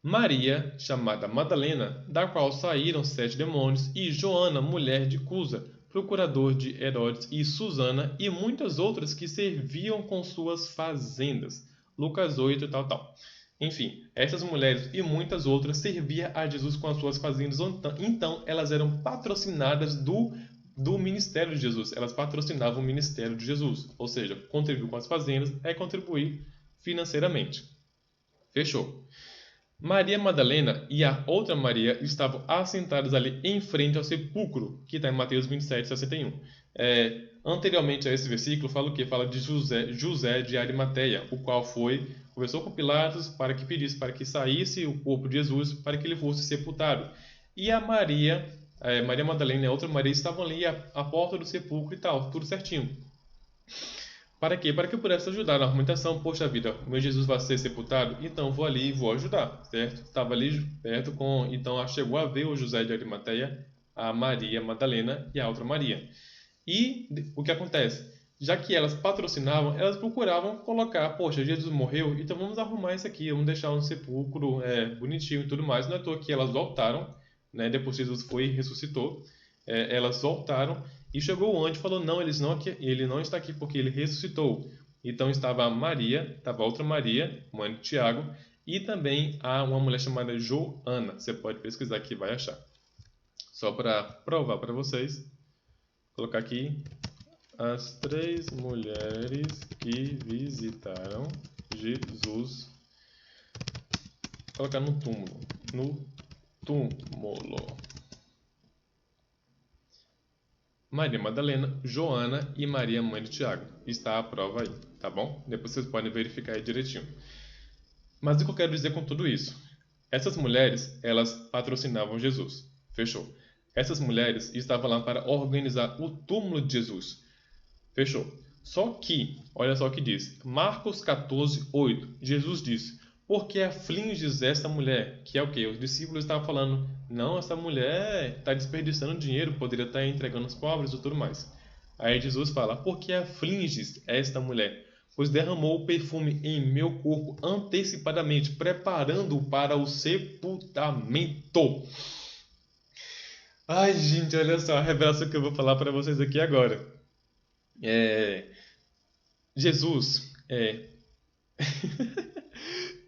Maria, chamada Madalena, da qual saíram 7 demônios, e Joana, mulher de Cusa, procurador de Herodes, e Susana, e muitas outras que serviam com suas fazendas. Lucas 8, tal. Enfim, essas mulheres e muitas outras serviam a Jesus com as suas fazendas, então elas eram patrocinadas do ministério de Jesus. Elas patrocinavam o ministério de Jesus. Ou seja, contribuir com as fazendas é contribuir financeiramente. Fechou. Maria Madalena e a outra Maria estavam assentadas ali em frente ao sepulcro, que está em Mateus 27, 61. Anteriormente a esse versículo, fala o quê? Fala de José de Arimateia, o qual conversou com Pilatos para que pedisse para que saísse o corpo de Jesus, para que ele fosse sepultado. E a Maria Madalena e a outra Maria estavam ali à porta do sepulcro e tal, tudo certinho. Para quê? Para que eu pudesse ajudar na argumentação. Poxa vida, meu Jesus vai ser sepultado? Então vou ali e vou ajudar, certo? Estava ali perto então chegou a ver o José de Arimateia, a Maria Madalena e a outra Maria. E o que acontece? Já que elas patrocinavam, elas procuravam colocar, poxa, Jesus morreu, então vamos arrumar isso aqui, vamos deixar um sepulcro bonitinho e tudo mais. Não é à toa que elas voltaram, né? Depois Jesus foi e ressuscitou. Elas voltaram e chegou o anjo e falou, não, ele não está aqui porque ele ressuscitou. Então estava a Maria, estava a outra Maria, mãe de Tiago, e também há uma mulher chamada Joana. Você pode pesquisar aqui e vai achar. Só para provar para vocês. Vou colocar aqui as 3 mulheres que visitaram Jesus. Vou colocar no túmulo. No túmulo. Maria Madalena, Joana e Maria, mãe de Tiago. Está a prova aí, tá bom? Depois vocês podem verificar aí direitinho. Mas o que eu quero dizer com tudo isso? Essas mulheres, elas patrocinavam Jesus. Fechou. Essas mulheres estavam lá para organizar o túmulo de Jesus. Fechou. Só que, olha só o que diz. Marcos 14, 8. Jesus disse, por que afliges esta mulher? Que é o quê? Os discípulos estavam falando, não, essa mulher está desperdiçando dinheiro, poderia estar entregando aos pobres e tudo mais. Aí Jesus fala, por que afliges esta mulher? Pois derramou o perfume em meu corpo antecipadamente, preparando-o para o sepultamento. Ai, gente, olha só a revelação que eu vou falar para vocês aqui agora. Jesus,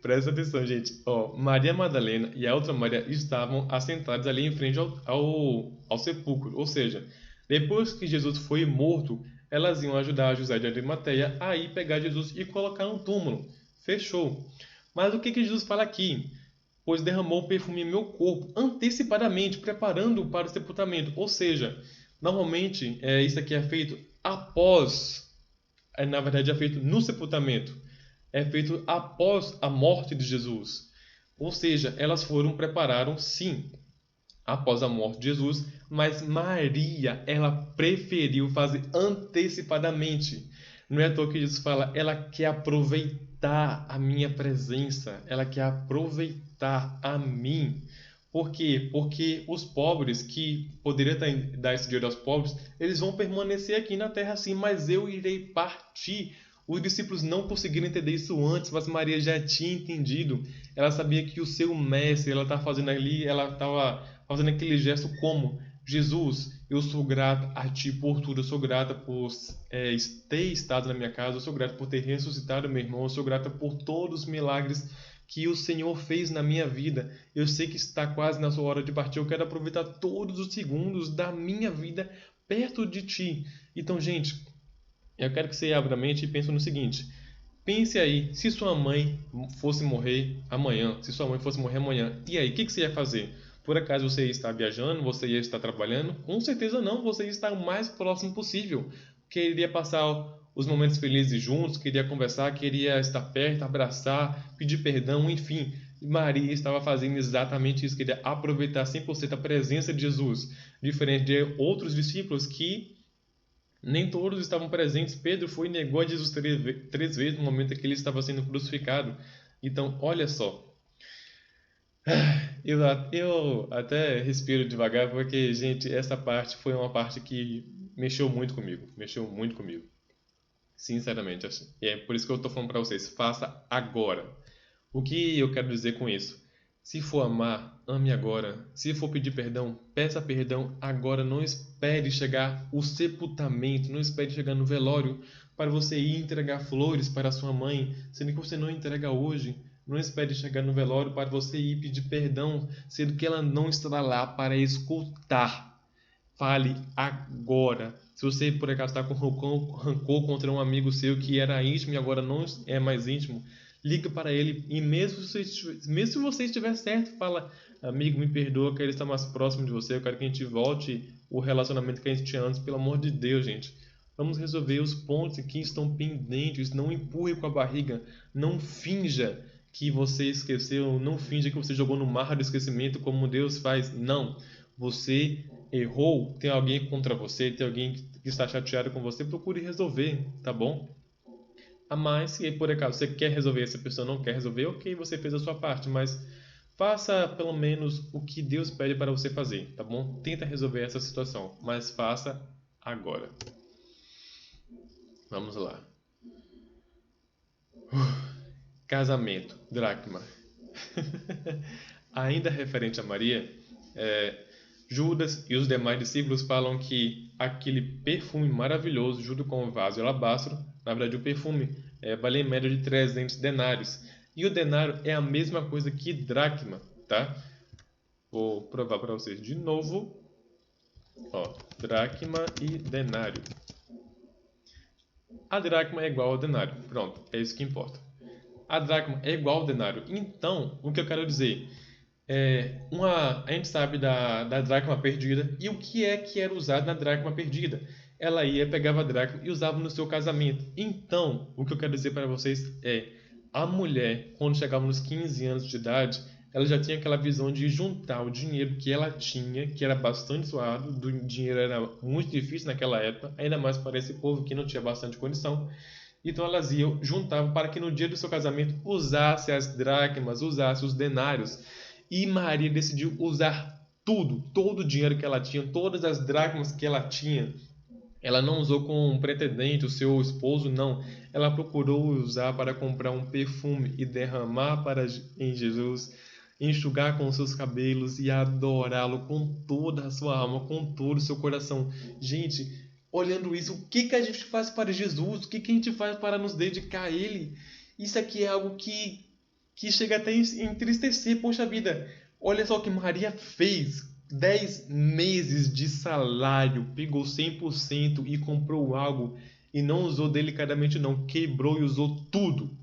presta atenção, gente. Maria Madalena e a outra Maria estavam assentadas ali em frente ao sepulcro. Ou seja, depois que Jesus foi morto, elas iam ajudar José de Arimateia a ir pegar Jesus e colocar no túmulo. Fechou. Mas o que Jesus fala aqui? Pois derramou perfume em meu corpo antecipadamente, preparando-o para o sepultamento. Ou seja, normalmente isso aqui é feito após, na verdade é feito no sepultamento. É feito após a morte de Jesus. Ou seja, elas prepararam sim, após a morte de Jesus, mas Maria, ela preferiu fazer antecipadamente. Não é à toa que Jesus fala, ela quer aproveitar a minha presença, ela quer aproveitar a mim. Por quê? Porque os pobres, que poderiam dar esse dinheiro aos pobres, eles vão permanecer aqui na terra sim, mas eu irei partir. Os discípulos não conseguiram entender isso antes, mas Maria já tinha entendido. Ela sabia que o seu mestre, ela estava fazendo ali, ela estava fazendo aquele gesto como, Jesus, eu sou grata a Ti por tudo, eu sou grata por ter estado na minha casa, eu sou grata por ter ressuscitado meu irmão, eu sou grata por todos os milagres que o Senhor fez na minha vida. Eu sei que está quase na sua hora de partir, eu quero aproveitar todos os segundos da minha vida perto de Ti. Então, gente, eu quero que você abra a mente e pense no seguinte. Pense aí, se sua mãe fosse morrer amanhã, e aí, o que você ia fazer? Por acaso você ia estar viajando, você ia estar trabalhando? Com certeza não, você ia estar o mais próximo possível. Queria passar os momentos felizes juntos, queria conversar, queria estar perto, abraçar, pedir perdão, enfim. Maria estava fazendo exatamente isso, queria aproveitar 100% a presença de Jesus, diferente de outros discípulos que nem todos estavam presentes. Pedro foi e negou a Jesus 3 vezes no momento em que ele estava sendo crucificado. Então, olha só. Eu até respiro devagar porque, gente, essa parte foi uma parte que mexeu muito comigo. Mexeu muito comigo. Sinceramente, assim. E é por isso que eu tô falando pra vocês. Faça agora. O que eu quero dizer com isso? Se for amar, ame agora. Se for pedir perdão, peça perdão agora. Não espere chegar o sepultamento, não espere chegar no velório para você ir entregar flores para sua mãe, sendo que você não entrega hoje. Não espere chegar no velório para você ir pedir perdão, sendo que ela não estará lá para escutar. Fale agora. Se você por acaso está com rancor contra um amigo seu que era íntimo e agora não é mais íntimo, liga para ele e mesmo se você estiver certo, fala: amigo, me perdoa, eu quero estar mais próximo de você, eu quero que a gente volte o relacionamento que a gente tinha antes, pelo amor de Deus, gente. Vamos resolver os pontos que estão pendentes, não empurre com a barriga, não finja que você esqueceu, não finja que você jogou no mar do esquecimento como Deus faz. Não, você errou, tem alguém contra você, tem alguém que está chateado com você, procure resolver, tá bom? Mas se por acaso você quer resolver, essa pessoa não quer resolver, ok, você fez a sua parte, mas faça pelo menos o que Deus pede para você fazer, tá bom? Tenta resolver essa situação, mas faça agora. Vamos lá. Casamento, dracma. Ainda referente a Maria, Judas e os demais discípulos falam que aquele perfume maravilhoso, junto com o vaso de alabastro, na verdade o perfume vale em média de 300 denários. E o denário é a mesma coisa que dracma, tá? Vou provar para vocês de novo. Ó, dracma e denário. A dracma é igual ao denário. Pronto, é isso que importa. A dracma é igual ao denário. Então, o que eu quero dizer a gente sabe da dracma perdida e o que era usado na dracma perdida. Ela pegava a dracma e usava no seu casamento. Então, o que eu quero dizer para vocês é, a mulher, quando chegava nos 15 anos de idade, ela já tinha aquela visão de juntar o dinheiro que ela tinha, que era bastante suado, o dinheiro era muito difícil naquela época, ainda mais para esse povo que não tinha bastante condição. Então elas iam, juntavam para que no dia do seu casamento usasse as dracmas, usasse os denários. E Maria decidiu usar tudo, todo o dinheiro que ela tinha, todas as dracmas que ela tinha. Ela não usou com um pretendente, o seu esposo, não. Ela procurou usar para comprar um perfume e derramar em Jesus, enxugar com seus cabelos e adorá-lo com toda a sua alma, com todo o seu coração. Gente, olhando isso, o que a gente faz para Jesus? O que a gente faz para nos dedicar a Ele? Isso aqui é algo que chega até a entristecer. Poxa vida, olha só o que Maria fez. 10 meses de salário, pegou 100% e comprou algo e não usou delicadamente não, quebrou e usou tudo.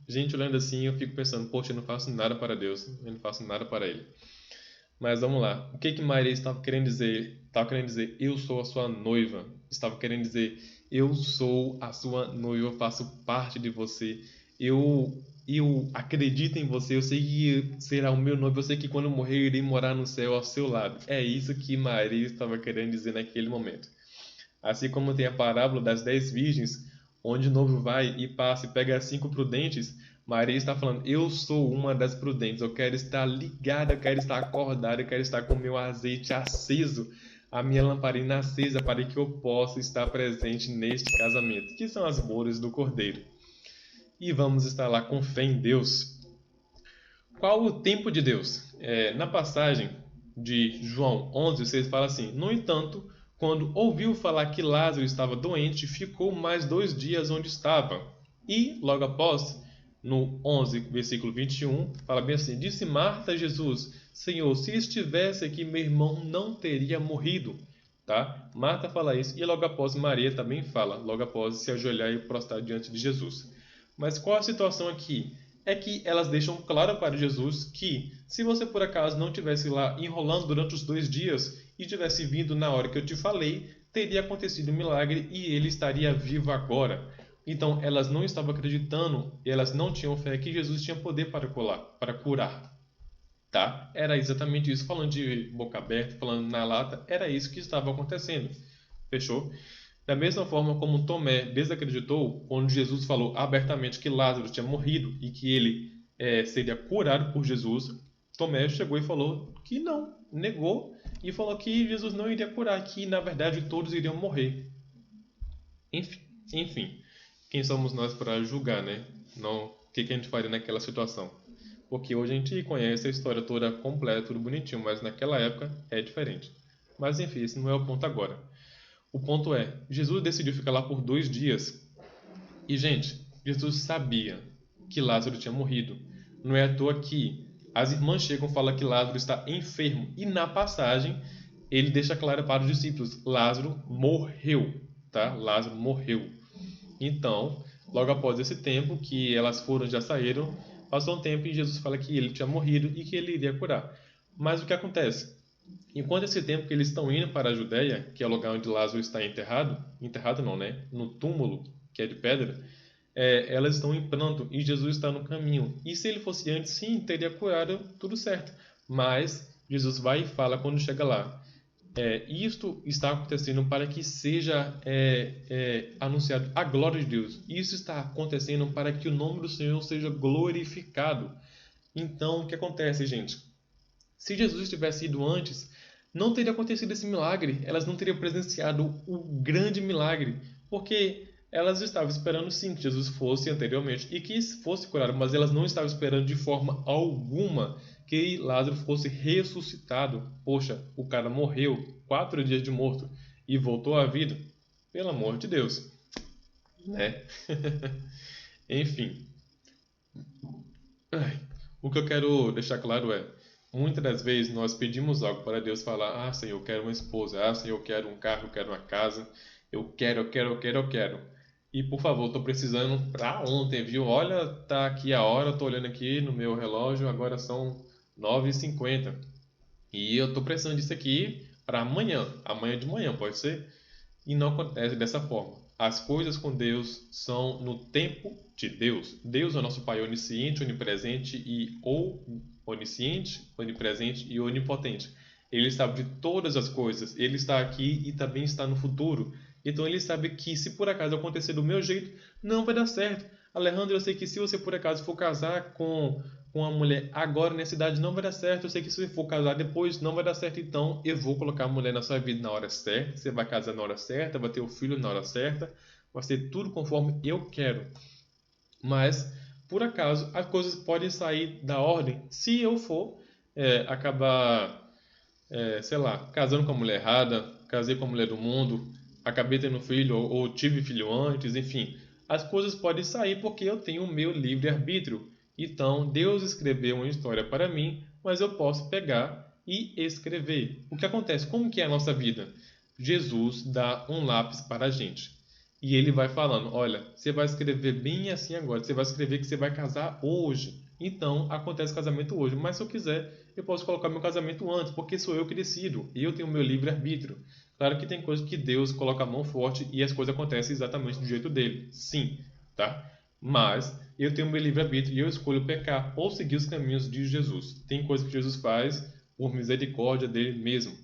Gente, olhando assim, eu fico pensando, poxa, eu não faço nada para Deus, eu não faço nada para Ele. Mas vamos lá, o que Maria estava querendo dizer? Estava querendo dizer, eu sou a sua noiva. Estava querendo dizer, eu sou a sua noiva, eu faço parte de você. Eu acredito em você, eu sei que será o meu noivo, eu sei que quando eu morrer eu irei morar no céu ao seu lado. É isso que Maria estava querendo dizer naquele momento. Assim como tem a parábola das 10 virgens, onde o noivo vai e passa e pega 5 prudentes, Maria está falando, eu sou uma das prudentes, eu quero estar ligada, eu quero estar acordada, eu quero estar com o meu azeite aceso, a minha lamparina acesa, para que eu possa estar presente neste casamento, que são as bodas do Cordeiro. E vamos estar lá com fé em Deus. Qual o tempo de Deus? Na passagem de João 11, vocês falam assim, no entanto, quando ouviu falar que Lázaro estava doente, ficou mais 2 dias onde estava. E, logo após, no 11, versículo 21, fala bem assim, disse Marta a Jesus, Senhor, se estivesse aqui, meu irmão não teria morrido. Tá? Marta fala isso e logo após Maria também fala, logo após se ajoelhar e prostrar diante de Jesus. Mas qual a situação aqui? É que elas deixam claro para Jesus que se você por acaso não tivesse lá enrolando durante os 2 dias e tivesse vindo na hora que eu te falei, teria acontecido um milagre e ele estaria vivo agora. Então elas não estavam acreditando, elas não tinham fé que Jesus tinha poder para curar. Tá? Era exatamente isso, falando de boca aberta, falando na lata, era isso que estava acontecendo. Fechou? Da mesma forma como Tomé desacreditou quando Jesus falou abertamente que Lázaro tinha morrido e que ele seria curado por Jesus, Tomé chegou e falou que não, negou e falou que Jesus não iria curar, que na verdade todos iriam morrer. Enfim, quem somos nós para julgar, né? Não, o que a gente faria naquela situação? Porque hoje a gente conhece a história toda completa, tudo bonitinho, mas naquela época é diferente. Mas enfim, esse não é o ponto agora. O ponto é, Jesus decidiu ficar lá por 2 dias. E, gente, Jesus sabia que Lázaro tinha morrido. Não é à toa que as irmãs chegam e falam que Lázaro está enfermo. E na passagem, ele deixa claro para os discípulos, Lázaro morreu, tá? Lázaro morreu. Então, logo após esse tempo que elas foram, já saíram, passou um tempo e Jesus fala que ele tinha morrido e que ele iria curar. Mas o que acontece? Enquanto esse tempo que eles estão indo para a Judéia, que é o lugar onde Lázaro está enterrado não, né? No túmulo, que é de pedra, elas estão em pranto e Jesus está no caminho. E se ele fosse antes, sim, teria curado tudo certo. Mas Jesus vai e fala quando chega lá. Isto está acontecendo para que seja anunciado a glória de Deus. Isso está acontecendo para que o nome do Senhor seja glorificado. Então, o que acontece, gente? Se Jesus tivesse ido antes, não teria acontecido esse milagre. Elas não teriam presenciado o grande milagre, porque elas estavam esperando sim que Jesus fosse anteriormente e que fosse curado, mas elas não estavam esperando de forma alguma que Lázaro fosse ressuscitado. Poxa, o cara morreu 4 dias de morto e voltou à vida. Pelo amor de Deus, né? Enfim, o que eu quero deixar claro é, muitas das vezes nós pedimos algo para Deus falar, ah, Senhor, eu quero uma esposa, ah, Senhor, eu quero um carro, eu quero uma casa, eu quero, eu quero, eu quero, eu quero. E por favor, estou precisando para ontem, viu? Olha, tá aqui a hora, estou olhando aqui no meu relógio, agora são 9h50. E eu estou precisando disso aqui para amanhã de manhã, pode ser? E não acontece dessa forma. As coisas com Deus são no tempo de Deus. Deus é o nosso Pai onisciente, onipresente e onisciente, onipresente e onipotente. Ele sabe de todas as coisas. Ele está aqui e também está no futuro. Então ele sabe que se por acaso acontecer do meu jeito, não vai dar certo. Alejandro, eu sei que se você por acaso for casar com uma mulher agora nessa idade não vai dar certo. Eu sei que se você for casar depois não vai dar certo. Então eu vou colocar a mulher na sua vida na hora certa. Você vai casar na hora certa, vai ter o filho na hora certa. Vai ser tudo conforme eu quero. Mas, por acaso, as coisas podem sair da ordem se eu for acabar, sei lá, casando com a mulher errada, casei com a mulher do mundo, acabei tendo filho ou tive filho antes, enfim. As coisas podem sair porque eu tenho o meu livre-arbítrio. Então, Deus escreveu uma história para mim, mas eu posso pegar e escrever. O que acontece? Como que é a nossa vida? Jesus dá um lápis para a gente. E ele vai falando, olha, você vai escrever bem assim agora, você vai escrever que você vai casar hoje. Então, acontece o casamento hoje. Mas se eu quiser, eu posso colocar meu casamento antes, porque sou eu que decido. Eu tenho o meu livre-arbítrio. Claro que tem coisas que Deus coloca a mão forte e as coisas acontecem exatamente do jeito dele. Sim, tá? Mas eu tenho o meu livre-arbítrio e eu escolho pecar ou seguir os caminhos de Jesus. Tem coisas que Jesus faz por misericórdia dele mesmo.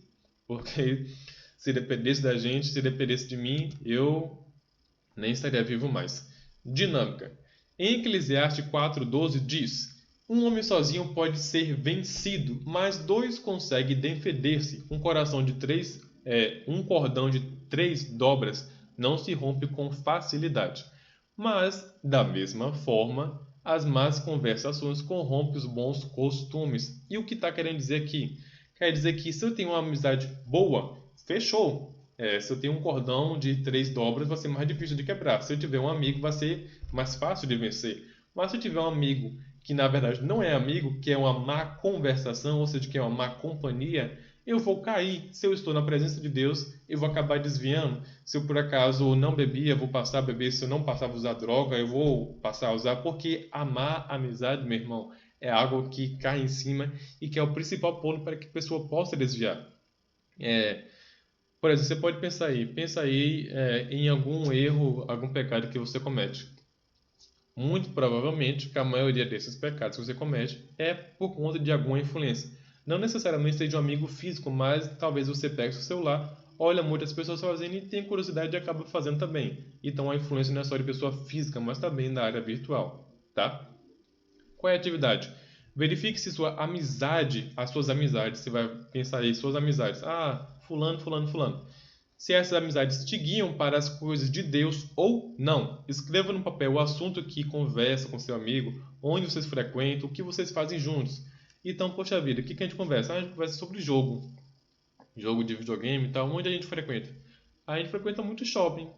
Porque se dependesse da gente, se dependesse de mim, eu nem estaria vivo mais. Dinâmica. Em Eclesiastes 4:12 diz: um homem sozinho pode ser vencido, mas dois conseguem defender-se. Um cordão de 3 dobras não se rompe com facilidade. Mas, da mesma forma, as más conversações corrompem os bons costumes. E o que está querendo dizer aqui? Quer dizer que se eu tenho uma amizade boa, fechou. Se eu tenho um cordão de 3 dobras, vai ser mais difícil de quebrar. Se eu tiver um amigo, vai ser mais fácil de vencer. Mas se eu tiver um amigo que na verdade não é amigo, que é uma má conversação, ou seja, que é uma má companhia, eu vou cair. Se eu estou na presença de Deus, eu vou acabar desviando. Se eu por acaso não bebia, eu vou passar a beber. Se eu não passava a usar droga, eu vou passar a usar. Porque a má amizade, meu irmão, é algo que cai em cima e que é o principal ponto para que a pessoa possa desviar. Por exemplo, você pode pensa aí em algum erro, algum pecado que você comete. Muito provavelmente que a maioria desses pecados que você comete é por conta de alguma influência. Não necessariamente seja um amigo físico, mas talvez você pegue seu celular, olha muitas pessoas fazendo e tem curiosidade e acaba fazendo também. Então a influência não é só de pessoa física, mas também da área virtual, tá? Qual é a atividade? Verifique se as suas amizades, você vai pensar aí, suas amizades. Fulano, fulano, fulano. Se essas amizades te guiam para as coisas de Deus ou não. Escreva no papel o assunto que conversa com seu amigo, onde vocês frequentam, o que vocês fazem juntos. Então, poxa vida, o que a gente conversa? A gente conversa sobre jogo de videogame e tal. Onde a gente frequenta? A gente frequenta muito shopping.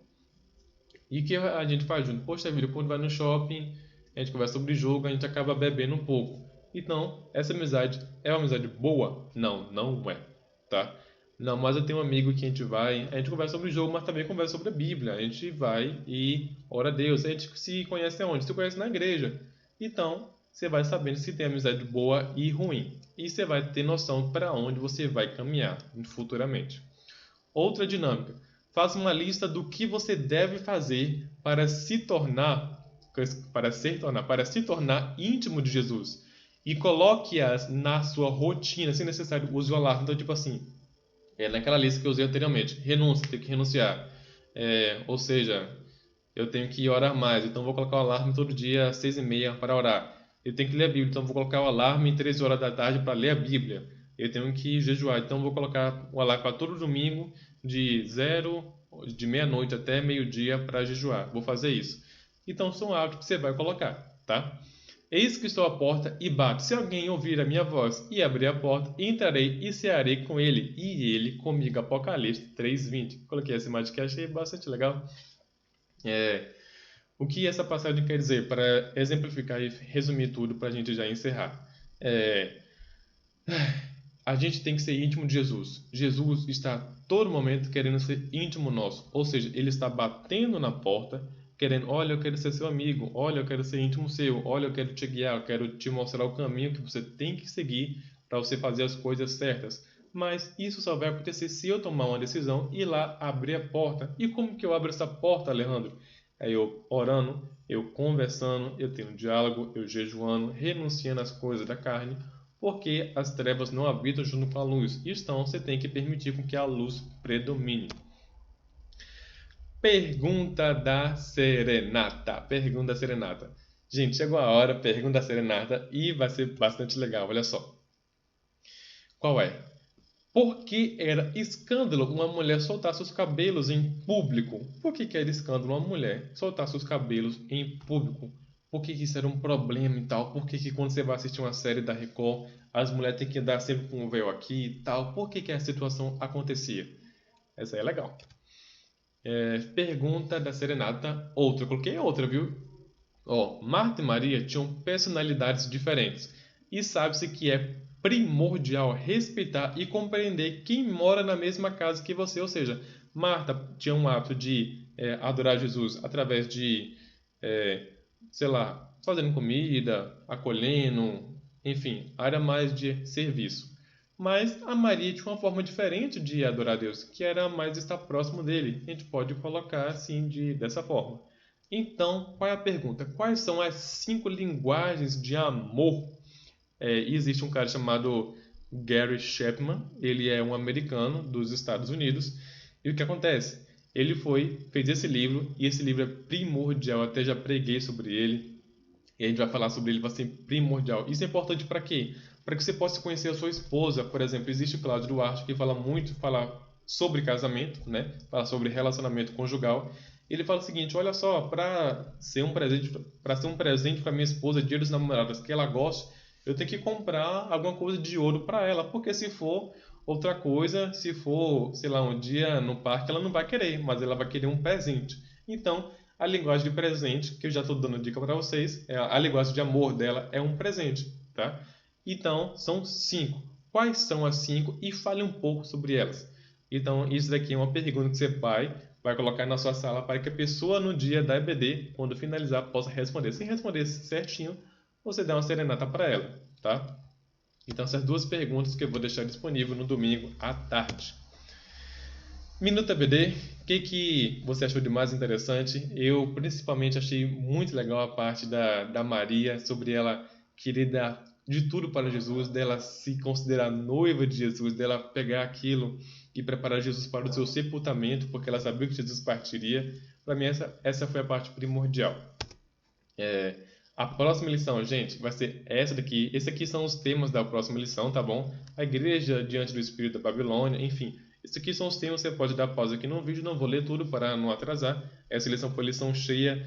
E o que a gente faz junto? Poxa vida, quando vai no shopping, a gente conversa sobre jogo, a gente acaba bebendo um pouco. Então, essa amizade é uma amizade boa? Não, não é, tá? Não, mas eu tenho um amigo que a gente conversa sobre o jogo, mas também conversa sobre a Bíblia. A gente vai e ora a Deus. A gente se conhece aonde? Se conhece na igreja. Então, você vai sabendo se tem amizade boa e ruim. E você vai ter noção para onde você vai caminhar futuramente. Outra dinâmica. Faça uma lista do que você deve fazer para se tornar íntimo de Jesus. E coloque-as na sua rotina, se necessário, use o alarme. Então, tipo assim, naquela lista que eu usei anteriormente, renúncia, tem que renunciar. Ou seja, eu tenho que orar mais, então vou colocar o alarme todo dia às 6h30 para orar. Eu tenho que ler a Bíblia, então vou colocar o alarme em 13 horas da tarde para ler a Bíblia. Eu tenho que jejuar, então vou colocar o alarme para todo domingo de meia-noite até meio-dia para jejuar. Vou fazer isso. Então são hábitos que você vai colocar, tá? Eis que estou à porta e bato. Se alguém ouvir a minha voz e abrir a porta, entrarei e cearei com ele, e ele comigo. Apocalipse 3:20. Coloquei essa imagem que achei bastante legal. O que essa passagem quer dizer? Para exemplificar e resumir tudo, para a gente já encerrar. A gente tem que ser íntimo de Jesus. Jesus está a todo momento querendo ser íntimo nosso. Ou seja, ele está batendo na porta, querendo, olha, eu quero ser seu amigo, olha, eu quero ser íntimo seu, olha, eu quero te guiar, eu quero te mostrar o caminho que você tem que seguir para você fazer as coisas certas. Mas isso só vai acontecer se eu tomar uma decisão e ir lá abrir a porta. E como que eu abro essa porta, Alejandro? É eu orando, eu conversando, eu tendo diálogo, eu jejuando, renunciando às coisas da carne, porque as trevas não habitam junto com a luz. Então, você tem que permitir com que a luz predomine. Pergunta da Serenata. Pergunta da Serenata. Gente, chegou a hora, pergunta da Serenata, e vai ser bastante legal, olha só. Qual é? Por que era escândalo uma mulher soltar seus cabelos em público? Por que era escândalo uma mulher soltar seus cabelos em público? Por que isso era um problema e tal? Por que quando você vai assistir uma série da Record, as mulheres têm que andar sempre com o véu aqui e tal? Por que a situação acontecia? Essa aí é legal. Pergunta da Serenata. Outra, eu coloquei outra, viu? Marta e Maria tinham personalidades diferentes. E sabe-se que é primordial respeitar e compreender quem mora na mesma casa que você. Ou seja, Marta tinha um hábito de adorar Jesus através de, fazendo comida, acolhendo, enfim, área mais de serviço. Mas a Maria tinha uma forma diferente de adorar a Deus, que era mais estar próximo dele. A gente pode colocar assim dessa forma. Então, qual é a pergunta? Quais são as 5 linguagens de amor? Existe um cara chamado Gary Chapman, ele é um americano dos Estados Unidos, e o que acontece? Ele fez esse livro, e esse livro é primordial, até já preguei sobre ele, e a gente vai falar sobre ele, vai ser primordial. Isso é importante para quê? Para que você possa conhecer a sua esposa. Por exemplo, existe o Cláudio Duarte, que fala sobre casamento, né? Fala sobre relacionamento conjugal. Ele fala o seguinte: olha só, para ser um presente para minha esposa, Dia dos Namorados, que ela goste, eu tenho que comprar alguma coisa de ouro para ela, porque se for outra coisa, se for, sei lá, um dia no parque, ela não vai querer, mas ela vai querer um presente. Então, a linguagem de presente, que eu já estou dando dica para vocês, a linguagem de amor dela é um presente, tá? Então, são 5. Quais são as 5? E fale um pouco sobre elas. Então, isso daqui é uma pergunta que você vai colocar na sua sala para que a pessoa no dia da EBD, quando finalizar, possa responder. Se responder certinho, você dá uma serenata para ela, tá? Então, essas 2 perguntas que eu vou deixar disponível no domingo à tarde. Minuto EBD, o que você achou de mais interessante? Eu, principalmente, achei muito legal a parte da Maria, sobre ela querer dar de tudo para Jesus, dela se considerar noiva de Jesus, dela pegar aquilo e preparar Jesus para o seu sepultamento, porque ela sabia que Jesus partiria. Para mim, essa foi a parte primordial. A próxima lição, gente, vai ser essa daqui. Esses aqui são os temas da próxima lição, tá bom? A igreja diante do espírito da Babilônia, enfim. Esses aqui são os temas, você pode dar pausa aqui no vídeo, não vou ler tudo para não atrasar. Essa lição foi lição cheia,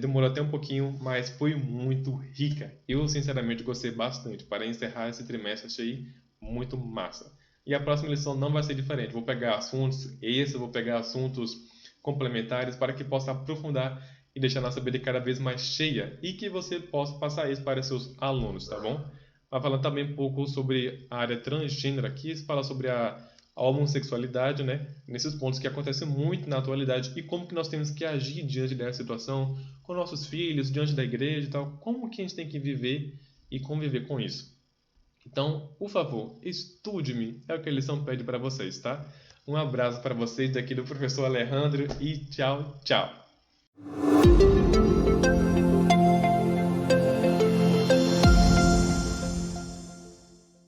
demorou até um pouquinho, mas foi muito rica. Eu, sinceramente, gostei bastante. Para encerrar esse trimestre, achei muito massa. E a próxima lição não vai ser diferente. Vou pegar assuntos vou pegar assuntos complementares para que possa aprofundar e deixar a nossa vida cada vez mais cheia e que você possa passar isso para seus alunos, tá bom? Vai falar também um pouco sobre a área transgênero aqui, fala sobre a homossexualidade, né? Nesses pontos que acontecem muito na atualidade e como que nós temos que agir diante dessa situação com nossos filhos, diante da igreja e tal, como que a gente tem que viver e conviver com isso. Então, por favor, estude-me, é o que a lição pede para vocês, tá? Um abraço para vocês daqui do professor Alejandro e tchau, tchau!